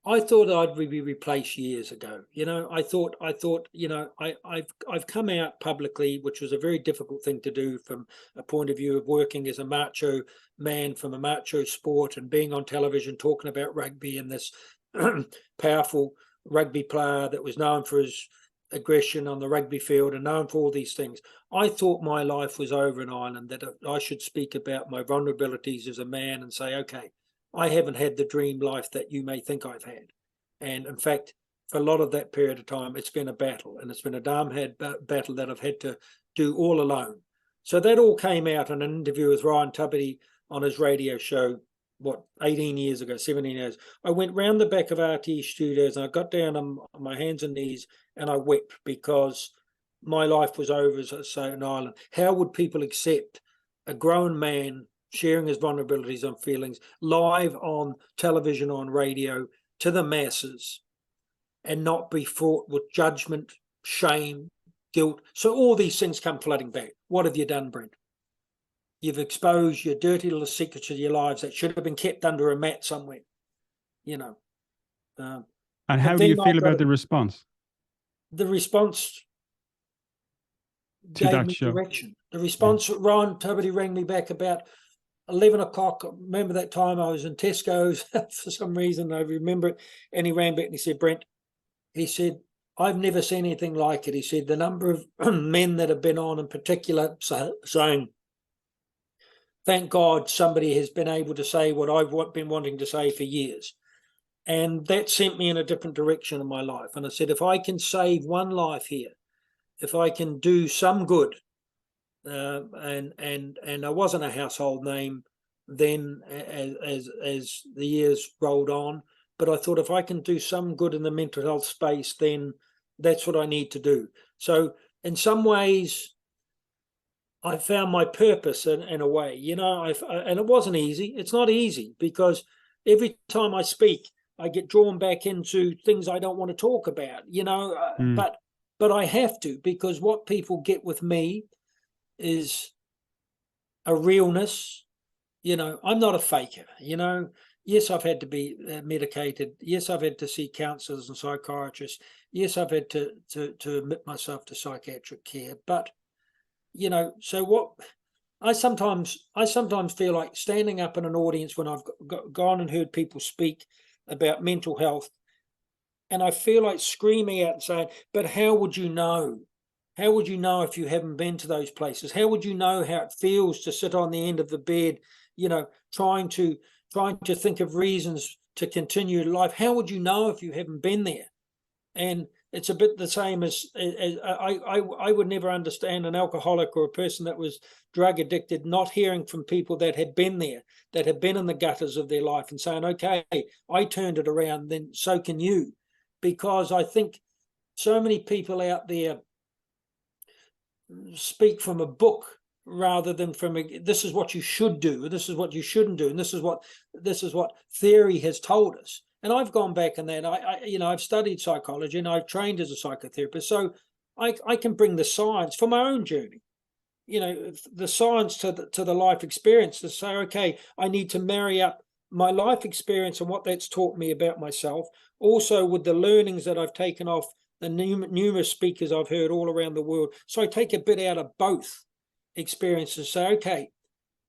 I thought I'd be replaced years ago. I thought, I've come out publicly, which was a very difficult thing to do from a point of view of working as a macho man from a macho sport, and being on television talking about rugby, and this powerful rugby player that was known for his aggression on the rugby field and known for all these things. I thought my life was over in Ireland, that I should speak about my vulnerabilities as a man and say, okay, I haven't had the dream life that you may think I've had. And in fact, for a lot of that period of time, it's been a battle, and it's been a damn hard battle that I've had to do all alone. So that all came out in an interview with Ryan Tubridy on his radio show, 18 years ago, 17 years. I went round the back of RT Studios, and I got down on my hands and knees, and I wept, because my life was over, as I say, in Ireland. How would people accept a grown man sharing his vulnerabilities and feelings live on television, on radio, to the masses, and not be fraught with judgment, shame, guilt? So all these things come flooding back. What have you done, Brent? You've exposed your dirty little secrets of your lives that should have been kept under a mat somewhere, you know. And how do you feel about the response? The response to gave that me show? direction. The response, Ryan Tuberty rang me back about 11 o'clock. I remember that time I was in Tesco's for some reason. I remember it. And he rang back and he said, Brent, he said, I've never seen anything like it. He said, the number of men that have been on in particular saying, thank God somebody has been able to say what I've been wanting to say for years. And that sent me in a different direction in my life. And I said, if I can save one life here, if I can do some good, and I wasn't a household name then as the years rolled on, but I thought if I can do some good in the mental health space, then that's what I need to do. So in some ways, I found my purpose in a way, you know, and it wasn't easy. It's not easy because every time I speak, I get drawn back into things I don't want to talk about, you know, but I have to, because what people get with me is a realness. You know, I'm not a faker, you know. Yes, I've had to be medicated. Yes, I've had to see counsellors and psychiatrists. Yes, I've had to admit myself to psychiatric care. But, you know, so what I sometimes feel like standing up in an audience when I've gone and heard people speak about mental health, and I feel like screaming out and saying, but how would you know? How would you know if you haven't been to those places? How would you know how it feels to sit on the end of the bed, you know, trying to think of reasons to continue life? How would you know if you haven't been there? And it's a bit the same as I would never understand an alcoholic or a person that was drug addicted not hearing from people that had been there, that had been in the gutters of their life, and saying, okay, I turned it around, then so can you. Because I think so many people out there speak from a book rather than from this is what you should do, or this is what you shouldn't do, and this is what theory has told us. And I've gone back and that I've studied psychology and I've trained as a psychotherapist, so I can bring the science for my own journey, you know, the science to the life experience, to say, okay, I need to marry up my life experience and what that's taught me about myself, also with the learnings that I've taken off the numerous speakers I've heard all around the world. So I take a bit out of both experiences, say, okay,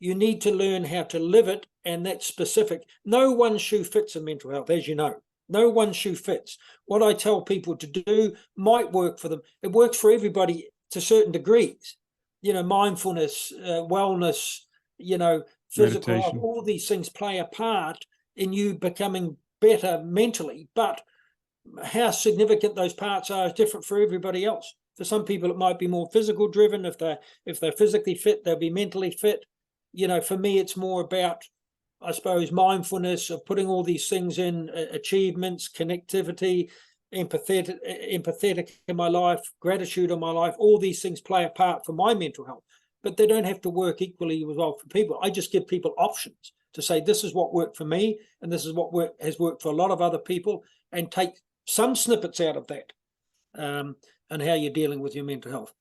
you need to learn how to live it, and that's specific. No one shoe fits in mental health, as you know. No one shoe fits. What I tell people to do might work for them. It works for everybody to certain degrees. You know, mindfulness, wellness, you know, physical health, all these things play a part in you becoming better mentally. But how significant those parts are is different for everybody else. For some people, it might be more physical driven. If they're physically fit, they'll be mentally fit. You know, for me, it's more about, I suppose, mindfulness of putting all these things in, achievements, connectivity, empathetic in my life, gratitude in my life. All these things play a part for my mental health, but they don't have to work equally well for people. I just give people options to say, this is what worked for me, and this is what has worked for a lot of other people, and take some snippets out of that, and how you're dealing with your mental health.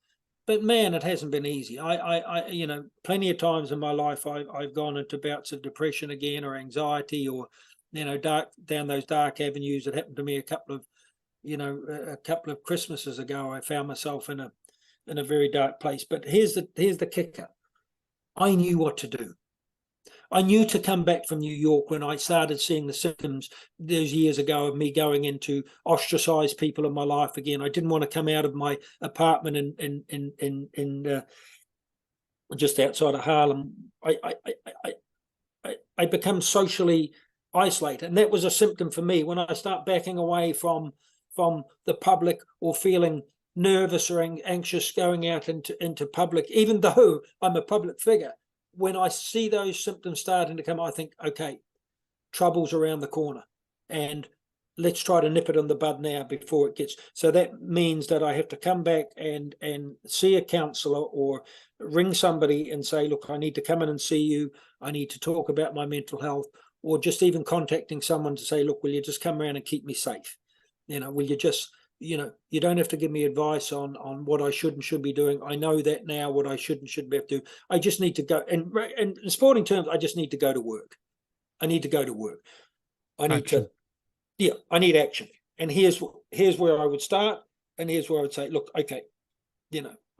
But man, it hasn't been easy. I you know, plenty of times in my life I've gone into bouts of depression again, or anxiety, or, you know, down those dark avenues. It happened to me a couple of Christmases ago. I found myself in a very dark place. But here's the kicker. I knew what to do. I knew to come back from New York when I started seeing the symptoms those years ago of me going into ostracized people in my life again. I didn't want to come out of my apartment in just outside of Harlem. I become socially isolated, and that was a symptom for me. When I start backing away from the public, or feeling nervous or anxious going out into public, even though I'm a public figure, when I see those symptoms starting to come, I think, okay, trouble's around the corner, and let's try to nip it in the bud now before it gets. So that means that I have to come back and see a counsellor, or ring somebody and say, look, I need to come in and see you. I need to talk about my mental health, or just even contacting someone to say, look, will you just come around and keep me safe? You know, will you just you don't have to give me advice on what I should and should be doing. I know that now, what I should and shouldn't have to do. I just need to go. And in sporting terms, I just need to go to work. I need to go to work. I need Action. I need action. And here's where I would start. And here's where I would say, look, okay,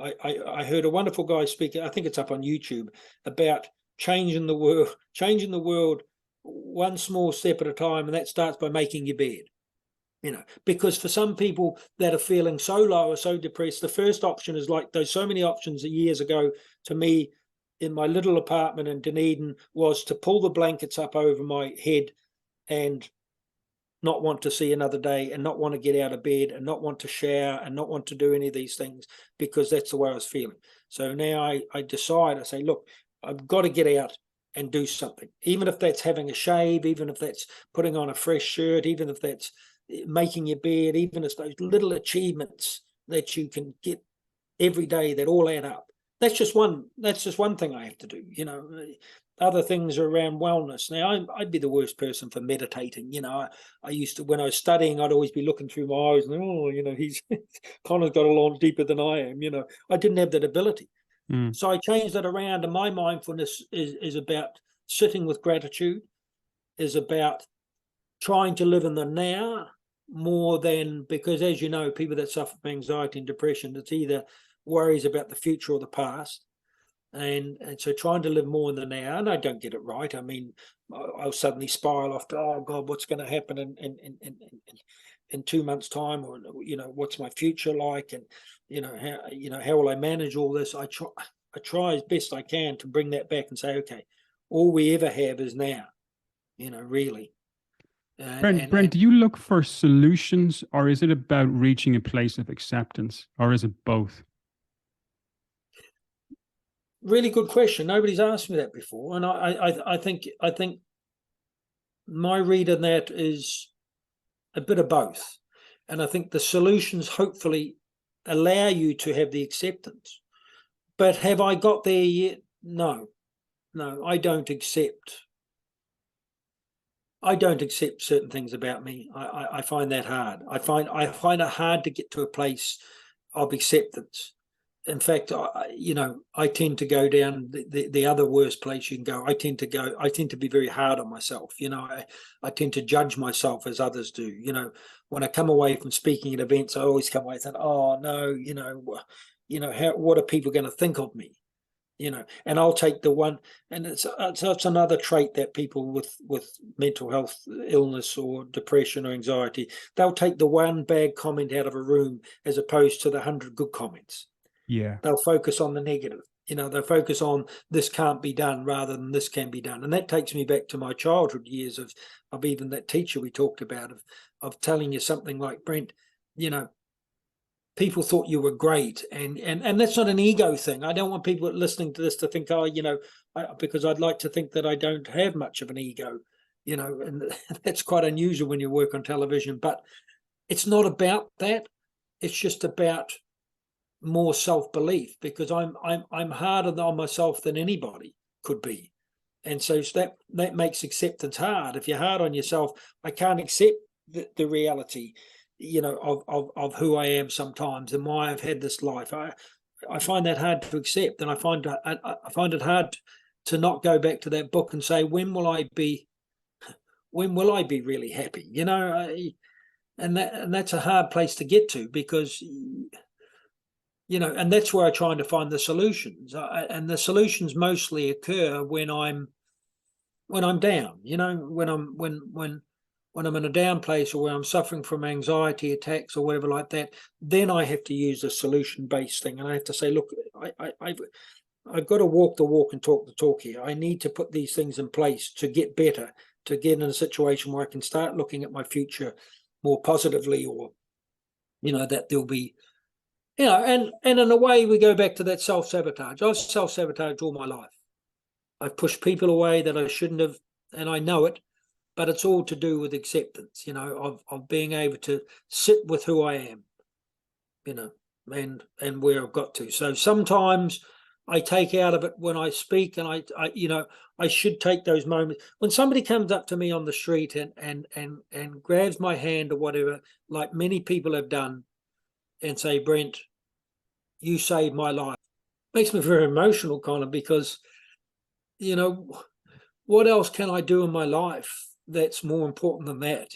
I heard a wonderful guy speaking, I think it's up on YouTube, about changing the world one small step at a time, and that starts by making your bed. Because for some people that are feeling so low or so depressed, the first option is like those so many options years ago to me in my little apartment in Dunedin was to pull the blankets up over my head and not want to see another day and not want to get out of bed and not want to shower and not want to do any of these things, because that's the way I was feeling. So now I decide, I say, look, I've got to get out and do something, even if that's having a shave, even if that's putting on a fresh shirt, even if that's making your bed, even if those little achievements that you can get every day that all add up. That's just one thing I have to do. Other things are around wellness. Now I'd be the worst person for meditating. I used to, when I was studying, I'd always be looking through my eyes and he's Conor's got a lot deeper than I am. I didn't have that ability. So I changed that around, and my mindfulness is about sitting with gratitude, is about trying to live in the now more than, because as you know, people that suffer from anxiety and depression, it's either worries about the future or the past. And so trying to live more in the now, and I don't get it right. I mean, I'll suddenly spiral off to, oh God, what's going to happen in 2 months' time, or what's my future like, and how will I manage all this? I try as best I can to bring that back and say, okay, all we ever have is now, really. Brent, do you look for solutions, or is it about reaching a place of acceptance, or is it both? Really good question. Nobody's asked me that before, and I think my read on that is a bit of both. And I think the solutions hopefully allow you to have the acceptance. But have I got there yet? No, I don't accept. I don't accept certain things about me. I find that hard. I find it hard to get to a place of acceptance. In fact, I tend to go down the other worst place you can go. I tend to be very hard on myself. I tend to judge myself as others do. When I come away from speaking at events, I always come away saying, oh no, what are people going to think of me? And I'll take the one, and it's another trait that people with mental health illness or depression or anxiety, they'll take the one bad comment out of a room as opposed to the 100 good comments. Yeah. They'll focus on the negative. They'll focus on this can't be done rather than this can be done. And that takes me back to my childhood years of even that teacher we talked about, of telling you something like, Brent, people thought you were great. And that's not an ego thing. I don't want people listening to this to think, because I'd like to think that I don't have much of an ego, and that's quite unusual when you work on television. But it's not about that. It's just about more self-belief, because I'm harder on myself than anybody could be, and so that makes acceptance hard. If you're hard on yourself, I can't accept the reality, of who I am sometimes and why I've had this life. I find that hard to accept, and I find it hard to not go back to that book and say, when will I be really happy? And that's a hard place to get to, because and that's where I'm trying to find the solutions. And the solutions mostly occur when I'm down. When I'm in a down place, or when I'm suffering from anxiety attacks or whatever like that, then I have to use a solution-based thing, and I have to say, look, I've got to walk the walk and talk the talk here. I need to put these things in place to get better, to get in a situation where I can start looking at my future more positively, or that there'll be. And in a way, we go back to that self-sabotage. I've self-sabotaged all my life. I've pushed people away that I shouldn't have, and I know it, but it's all to do with acceptance, of being able to sit with who I am, and where I've got to. So sometimes I take out of it when I speak, and I should take those moments. When somebody comes up to me on the street and grabs my hand or whatever, like many people have done, and say, Brent, you saved my life. Makes me very emotional, Conor, because, what else can I do in my life that's more important than that?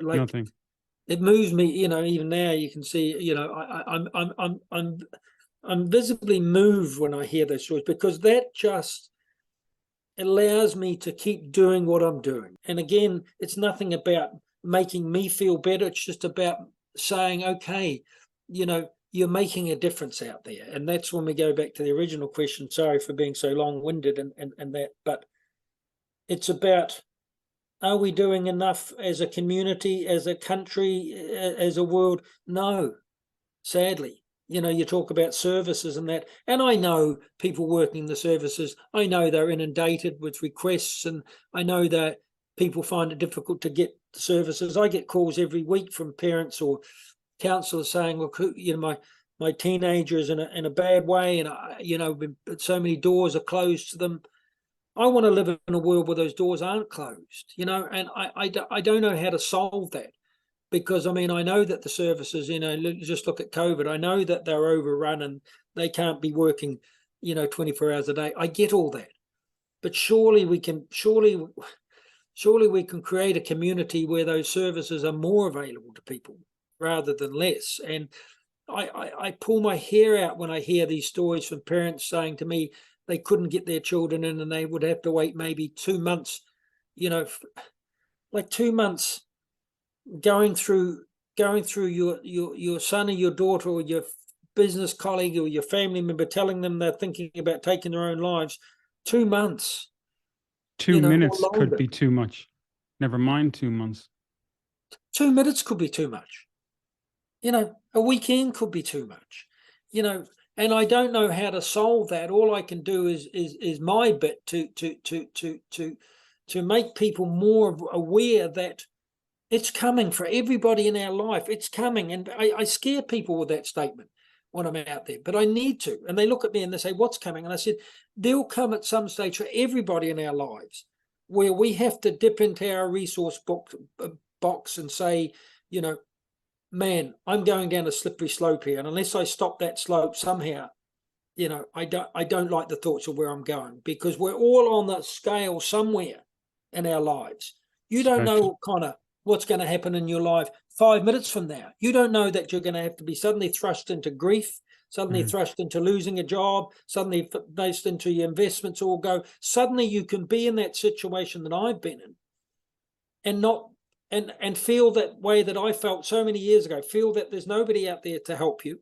Like Nothing. it moves me. Even now you can see. I'm visibly moved when I hear those stories, because that just allows me to keep doing what I'm doing. And again, it's nothing about making me feel better. It's just about saying, okay, you're making a difference out there. And that's when we go back to the original question. Sorry for being so long-winded and that, but it's about, are we doing enough as a community, as a country, as a world? No, sadly. You talk about services and that, and I know people working the services, I know they're inundated with requests, and I know that people find it difficult to get the services. I get calls every week from parents or counsellors saying, look, my teenager is in a bad way, and so many doors are closed to them. I want to live in a world where those doors aren't closed, and I don't know how to solve that, because I know that the services, just look at COVID. I know that they're overrun and they can't be working, 24 hours a day. I get all that, but surely we can create a community where those services are more available to people rather than less. And I pull my hair out when I hear these stories from parents saying to me they couldn't get their children in, and they would have to wait maybe 2 months, like 2 months going through your son or your daughter or your business colleague or your family member telling them they're thinking about taking their own lives. 2 months. 2 minutes could be too much. Never mind 2 months. 2 minutes could be too much. A weekend could be too much. And I don't know how to solve that. All I can do is my bit to make people more aware that it's coming for everybody in our life. It's coming. And I scare people with that statement when I'm out there, but I need to. And they look at me and they say, what's coming? And I said, there'll come at some stage for everybody in our lives where we have to dip into our resource box and say, man, I'm going down a slippery slope here. And unless I stop that slope somehow, I don't like the thoughts of where I'm going, because we're all on the scale somewhere in our lives. You don't know, Conor, what's going to happen in your life 5 minutes from now. You don't know that you're going to have to be suddenly thrust into grief, suddenly thrust into losing a job, suddenly thrust into your investments all go. Suddenly you can be in that situation that I've been in and not and feel that way that I felt so many years ago, feel that there's nobody out there to help you,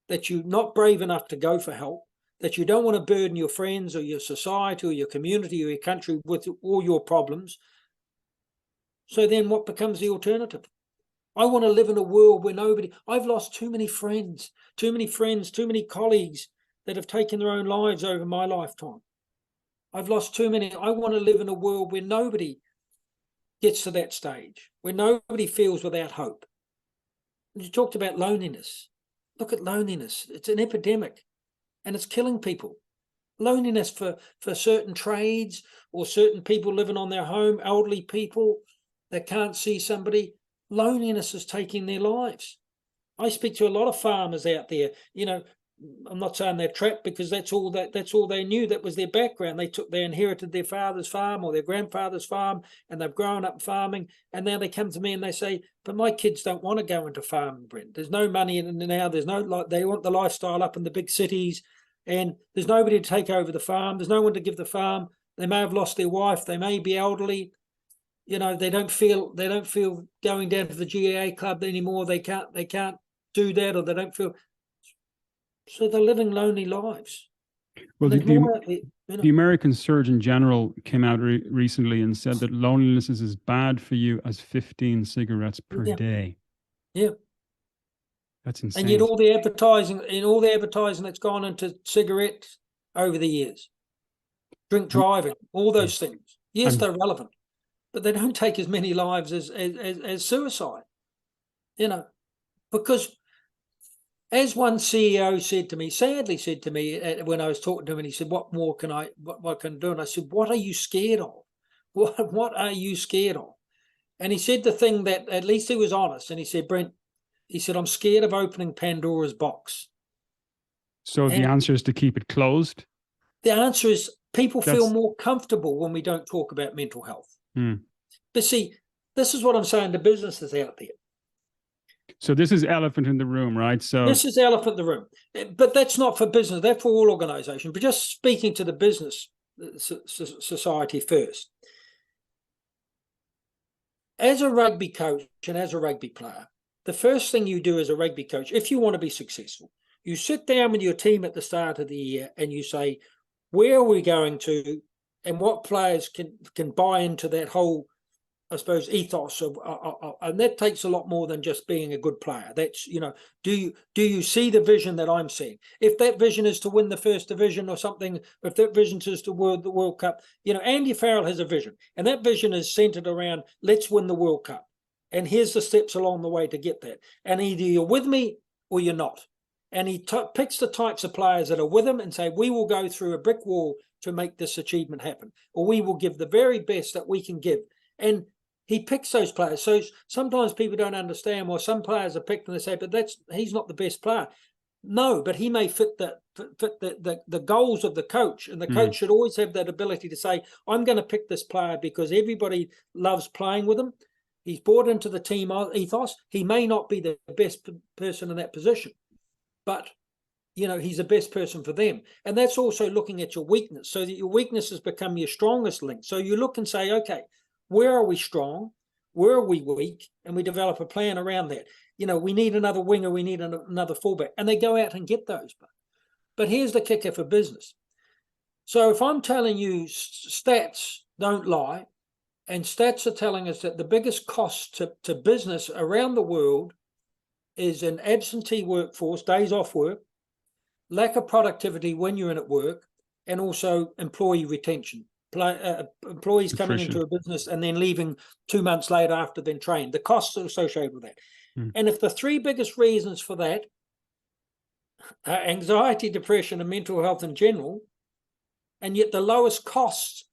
that you're not brave enough to go for help, that you don't want to burden your friends or your society or your community or your country with all your problems. So then what becomes the alternative? I want to live in a world where I've lost too many friends, too many colleagues that have taken their own lives over my lifetime. I've lost too many. I want to live in a world where nobody gets to that stage, where nobody feels without hope. You talked about loneliness. Look at loneliness. It's an epidemic and it's killing people. Loneliness for certain trades or certain people living on their home, elderly people that can't see somebody. Loneliness is taking their lives. I speak to a lot of farmers out there. I'm not saying they're trapped, because that's all they knew. That was their background. They inherited their father's farm or their grandfather's farm, and they've grown up farming. And now they come to me and they say, "But my kids don't want to go into farming, Brent. There's no money in it now. There's no they want the lifestyle up in the big cities, and there's nobody to take over the farm. There's no one to give the farm. They may have lost their wife. They may be elderly. They don't feel going down to the GAA club anymore. They can't do that, or they don't feel." So they're living lonely lives. Well, the American Surgeon General came out recently and said that loneliness is as bad for you as 15 cigarettes per day. Yeah. That's insane. And yet all the advertising that's gone into cigarettes over the years, drink driving, all those things. Yes, they're relevant, but they don't take as many lives as suicide, because As one CEO said to me, sadly said to me when I was talking to him, and he said, what more can what can I do? And I said, what are you scared of? What are you scared of? And he said the thing that, at least he was honest, and he said, Brent, he said, I'm scared of opening Pandora's box. So And the answer is to keep it closed? the answer is people feel more comfortable when we don't talk about mental health. But see, this is what I'm saying to businesses out there. So this is elephant in the room, right? So this is elephant in the room, but that's not for business. That's for all organizations. But just speaking to the business society first. As a rugby coach and as a rugby player, the first thing you do as a rugby coach, if you want to be successful, you sit down with your team at the start of the year and you say, where are we going to, and what players can buy into that whole, I suppose, ethos of, and that takes a lot more than just being a good player. That's, do you see the vision that I'm seeing? If that vision is to win the first division or something, if that vision is to win the World Cup, Andy Farrell has a vision, and that vision is centered around let's win the World Cup, and here's the steps along the way to get that. And either you're with me or you're not. And he picks the types of players that are with him and say, we will go through a brick wall to make this achievement happen, or we will give the very best that we can give. And he picks those players. So sometimes people don't understand why some players are picked and they say, but he's not the best player. No, but he may fit the goals of the coach, and the coach should always have that ability to say, I'm going to pick this player because everybody loves playing with him. He's bought into the team ethos. He may not be the best person in that position, but he's the best person for them. And that's also looking at your weakness, so that your weaknesses become your strongest link. So you look and say, okay, where are we strong? Where are we weak? And we develop a plan around that. We need another winger, we need another fullback, and they go out and get those. But here's the kicker for business. So if I'm telling you stats don't lie, and stats are telling us that the biggest cost to business around the world is an absentee workforce, days off work, lack of productivity when you're in at work, and also employee retention. Employees coming into a business and then leaving 2 months later after they've been trained. The costs are associated with that. And if the three biggest reasons for that are anxiety, depression, and mental health in general, and yet the lowest costs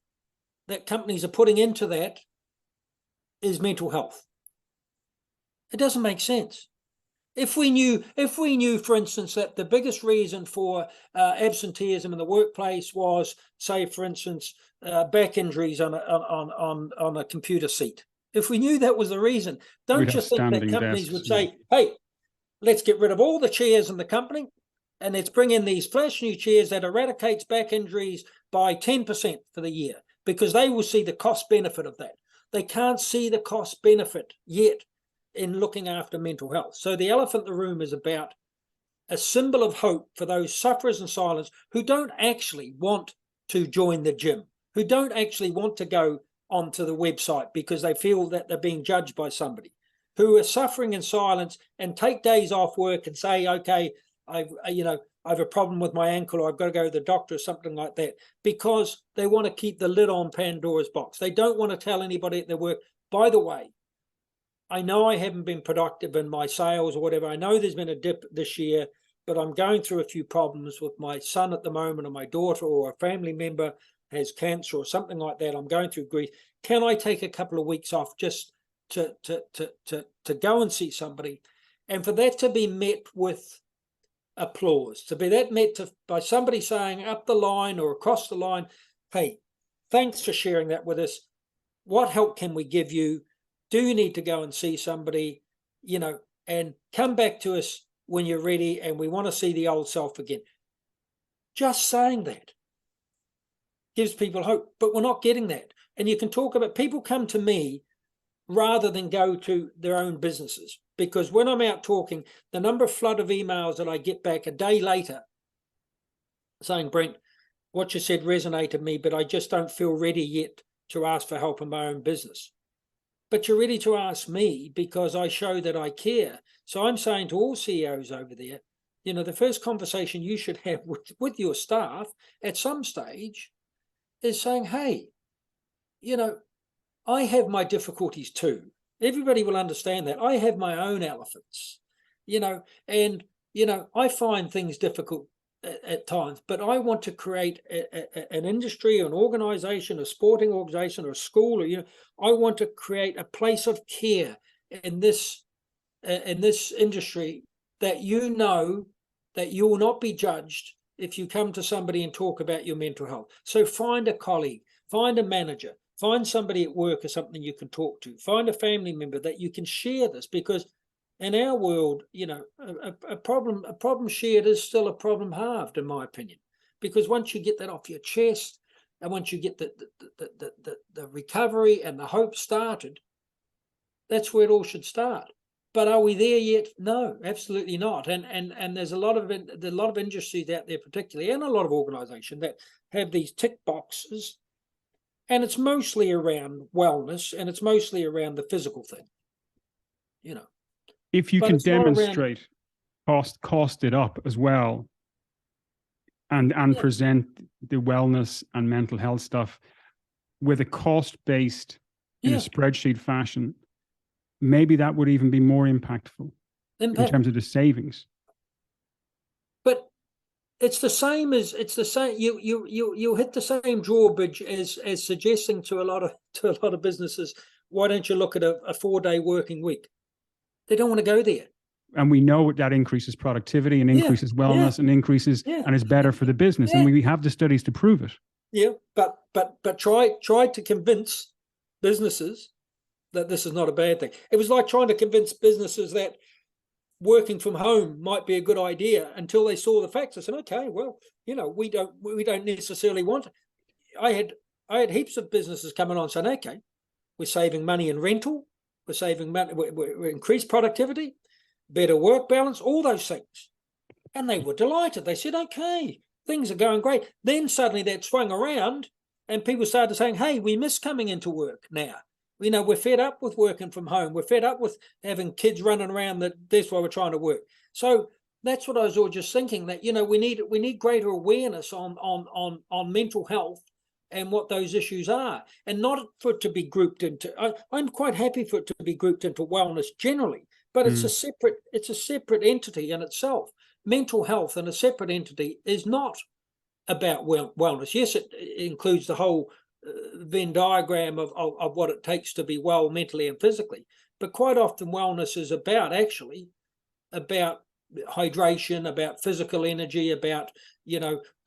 that companies are putting into that is mental health, it doesn't make sense. If we knew, for instance, that the biggest reason for absenteeism in the workplace was, say, for instance, back injuries on a computer seat. If we knew that was the reason, don't you think that companies would say, hey, let's get rid of all the chairs in the company and let's bring in these flash new chairs that eradicates back injuries by 10% for the year, because they will see the cost benefit of that. They can't see the cost benefit yet in looking after mental health. So the elephant in the room is about a symbol of hope for those sufferers in silence who don't actually want to join the gym, who don't actually want to go onto the website because they feel that they're being judged by somebody, who are suffering in silence and take days off work and say, okay, I have a problem with my ankle, or I've got to go to the doctor or something like that, because they want to keep the lid on Pandora's box. They don't want to tell anybody at their work, by the way, I know I haven't been productive in my sales or whatever. I know there's been a dip this year, but I'm going through a few problems with my son at the moment, or my daughter, or a family member has cancer or something like that. I'm going through grief. Can I take a couple of weeks off just to go and see somebody? And for that to be met with applause, to be that met by somebody saying up the line or across the line, hey, thanks for sharing that with us. What help can we give you? Do you need to go and see somebody, and come back to us when you're ready, and we want to see the old self again. Just saying that gives people hope, but we're not getting that. And you can talk about, people come to me rather than go to their own businesses, because when I'm out talking, the number of flood of emails that I get back a day later saying, Brent, what you said resonated with me, but I just don't feel ready yet to ask for help in my own business. But you're ready to ask me because I show that I care. So I'm saying to all CEOs over there, the first conversation you should have with your staff at some stage is saying, hey, I have my difficulties too. Everybody will understand that. I have my own elephants, and I find things difficult at times, but I want to create an industry, an organization, a sporting organization, or a school, or I want to create a place of care in this industry, that that you will not be judged if you come to somebody and talk about your mental health. So find a colleague, find a manager, find somebody at work or something you can talk to, find a family member that you can share this, because in our world, a problem shared is still a problem halved, in my opinion, because once you get that off your chest, and once you get the recovery and the hope started, that's where it all should start. But are we there yet? No, absolutely not. And there's a lot of industries out there, particularly, and a lot of organisations that have these tick boxes, and it's mostly around wellness, and it's mostly around the physical thing, If you But can it's not around- demonstrate cost it up as well, and Yeah. present the wellness and mental health stuff with a cost-based in a Yeah. spreadsheet fashion, maybe that would even be more impactful in terms of the savings. But it's the same. You hit the same drawbridge as suggesting to a lot of businesses, why don't you look at a 4-day working week? They don't want to go there. And we know that increases productivity and increases wellness and increases and is better for the business. And we have the studies to prove it. Yeah, but try to convince businesses that this is not a bad thing. It was like trying to convince businesses that working from home might be a good idea until they saw the facts. I said, okay, well, we don't necessarily want it. I had heaps of businesses coming on saying, okay, we're saving money in rental, we're saving money, we increased productivity, better work balance, all those things. And they were delighted. They said, okay, things are going great. Then suddenly that swung around and people started saying, hey, we miss coming into work now. We're fed up with working from home. We're fed up with having kids running around. That's why we're trying to work. So that's what I was all just thinking, that, we need greater awareness on mental health and what those issues are, and not for it to be grouped into. I'm quite happy for it to be grouped into wellness generally, but it's a separate entity in itself. Mental health in a separate entity is not about wellness. Yes, it includes the whole Venn diagram of what it takes to be well mentally and physically, but quite often wellness is about hydration, about physical energy, about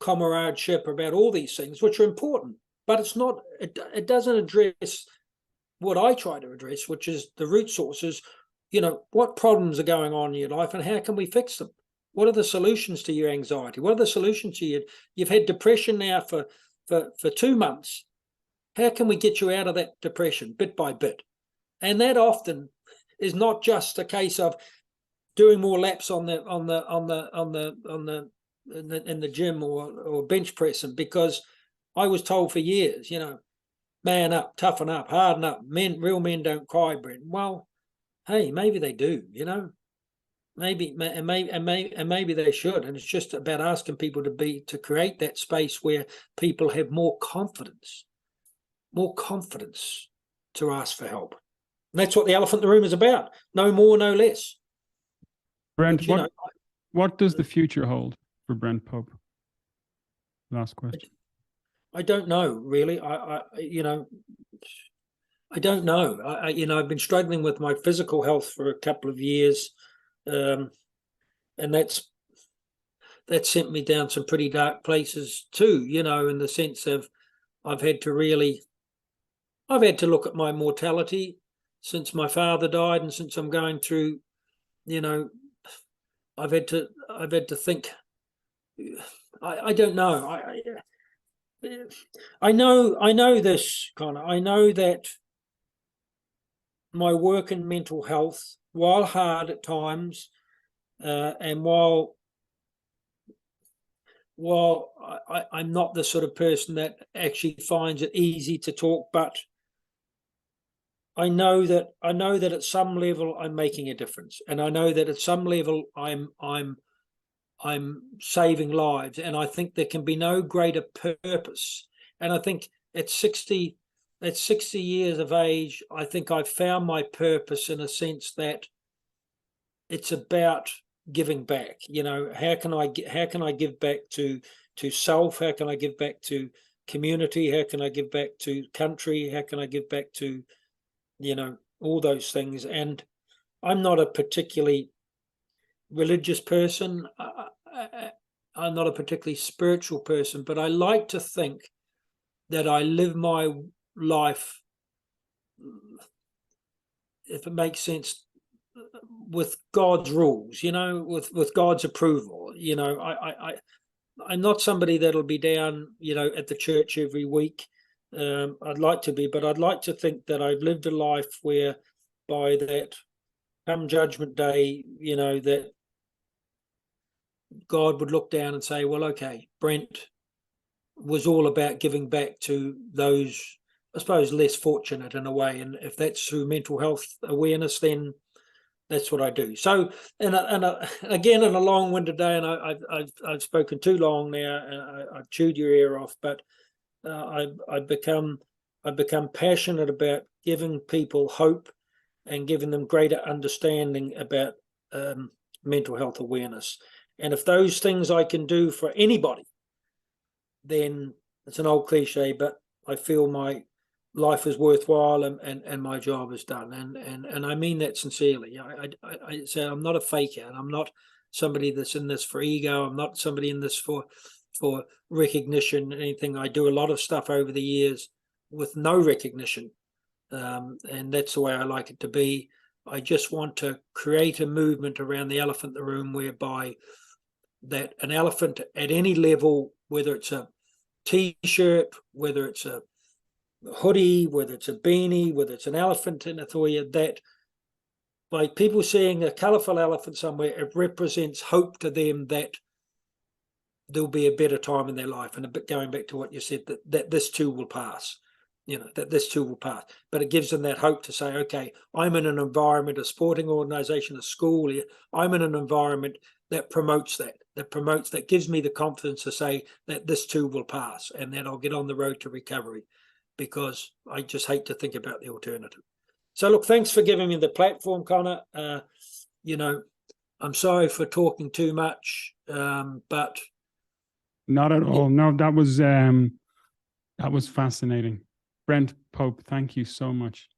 comradeship, about all these things, which are important, but it's not. It doesn't address what I try to address, which is the root sources. What problems are going on in your life, and how can we fix them? What are the solutions to your anxiety? What are the solutions to you've had depression now for 2 months? How can we get you out of that depression bit by bit? And that often is not just a case of doing more laps in the gym or bench pressing, because I was told for years, man up, toughen up, harden up. Real men don't cry, Brent. Well, hey, maybe they do, maybe they should. And it's just about asking people to create that space where people have more confidence to ask for help. And that's what the elephant in the room is about. No more, no less. Brent, what does the future hold for Brent Pope? Last question. I don't know, really. I don't know. I've been struggling with my physical health for a couple of years, and that's sent me down some pretty dark places too. In the sense of I've had to look at my mortality since my father died, and since I'm going through, I've had to think. I don't know. I know this, Conor. I know that my work in mental health, while hard at times, and while I'm not the sort of person that actually finds it easy to talk, but I know that at some level I'm making a difference, and I know that at some level I'm saving lives, and I think there can be no greater purpose. And I think at 60 years of age, I think I've found my purpose, in a sense that it's about giving back. How can I give back to self? How can I give back to community? How can I give back to country? How can I give back to, all those things? And I'm not a particularly religious person. I'm not a particularly spiritual person, but I like to think that I live my life, if it makes sense, with God's rules, with God's approval. I'm not somebody that'll be down, at the church every week. I'd like to be, but I'd like to think that I've lived a life where by that come Judgment Day, that God would look down and say, well, okay, Brent was all about giving back to those, I suppose, less fortunate in a way. And if that's through mental health awareness, then that's what I do. So, and again, in a long-winded day, and I've spoken too long now, and I've chewed your ear off, but I've become passionate about giving people hope and giving them greater understanding about mental health awareness. And if those things I can do for anybody, then it's an old cliche, but I feel my life is worthwhile and my job is done. And I mean that sincerely. I say I'm not a faker, and I'm not somebody that's in this for ego. I'm not somebody in this for recognition, anything. I do a lot of stuff over the years with no recognition. And that's the way I like it to be. I just want to create a movement around the elephant in the room, whereby that an elephant at any level, whether it's a t-shirt, whether it's a hoodie, whether it's a beanie, whether it's an elephant in a foyer, that by people seeing a colourful elephant somewhere, it represents hope to them that there'll be a better time in their life. And a bit going back to what you said, that this too will pass. That this too will pass. But it gives them that hope to say, okay, I'm in an environment, a sporting organisation, a school, I'm in an environment that promotes that gives me the confidence to say that this too will pass, and that I'll get on the road to recovery, because I just hate to think about the alternative. So look, thanks for giving me the platform, Conor. I'm sorry for talking too much, but not at all. No, that was fascinating. Brent Pope, thank you so much.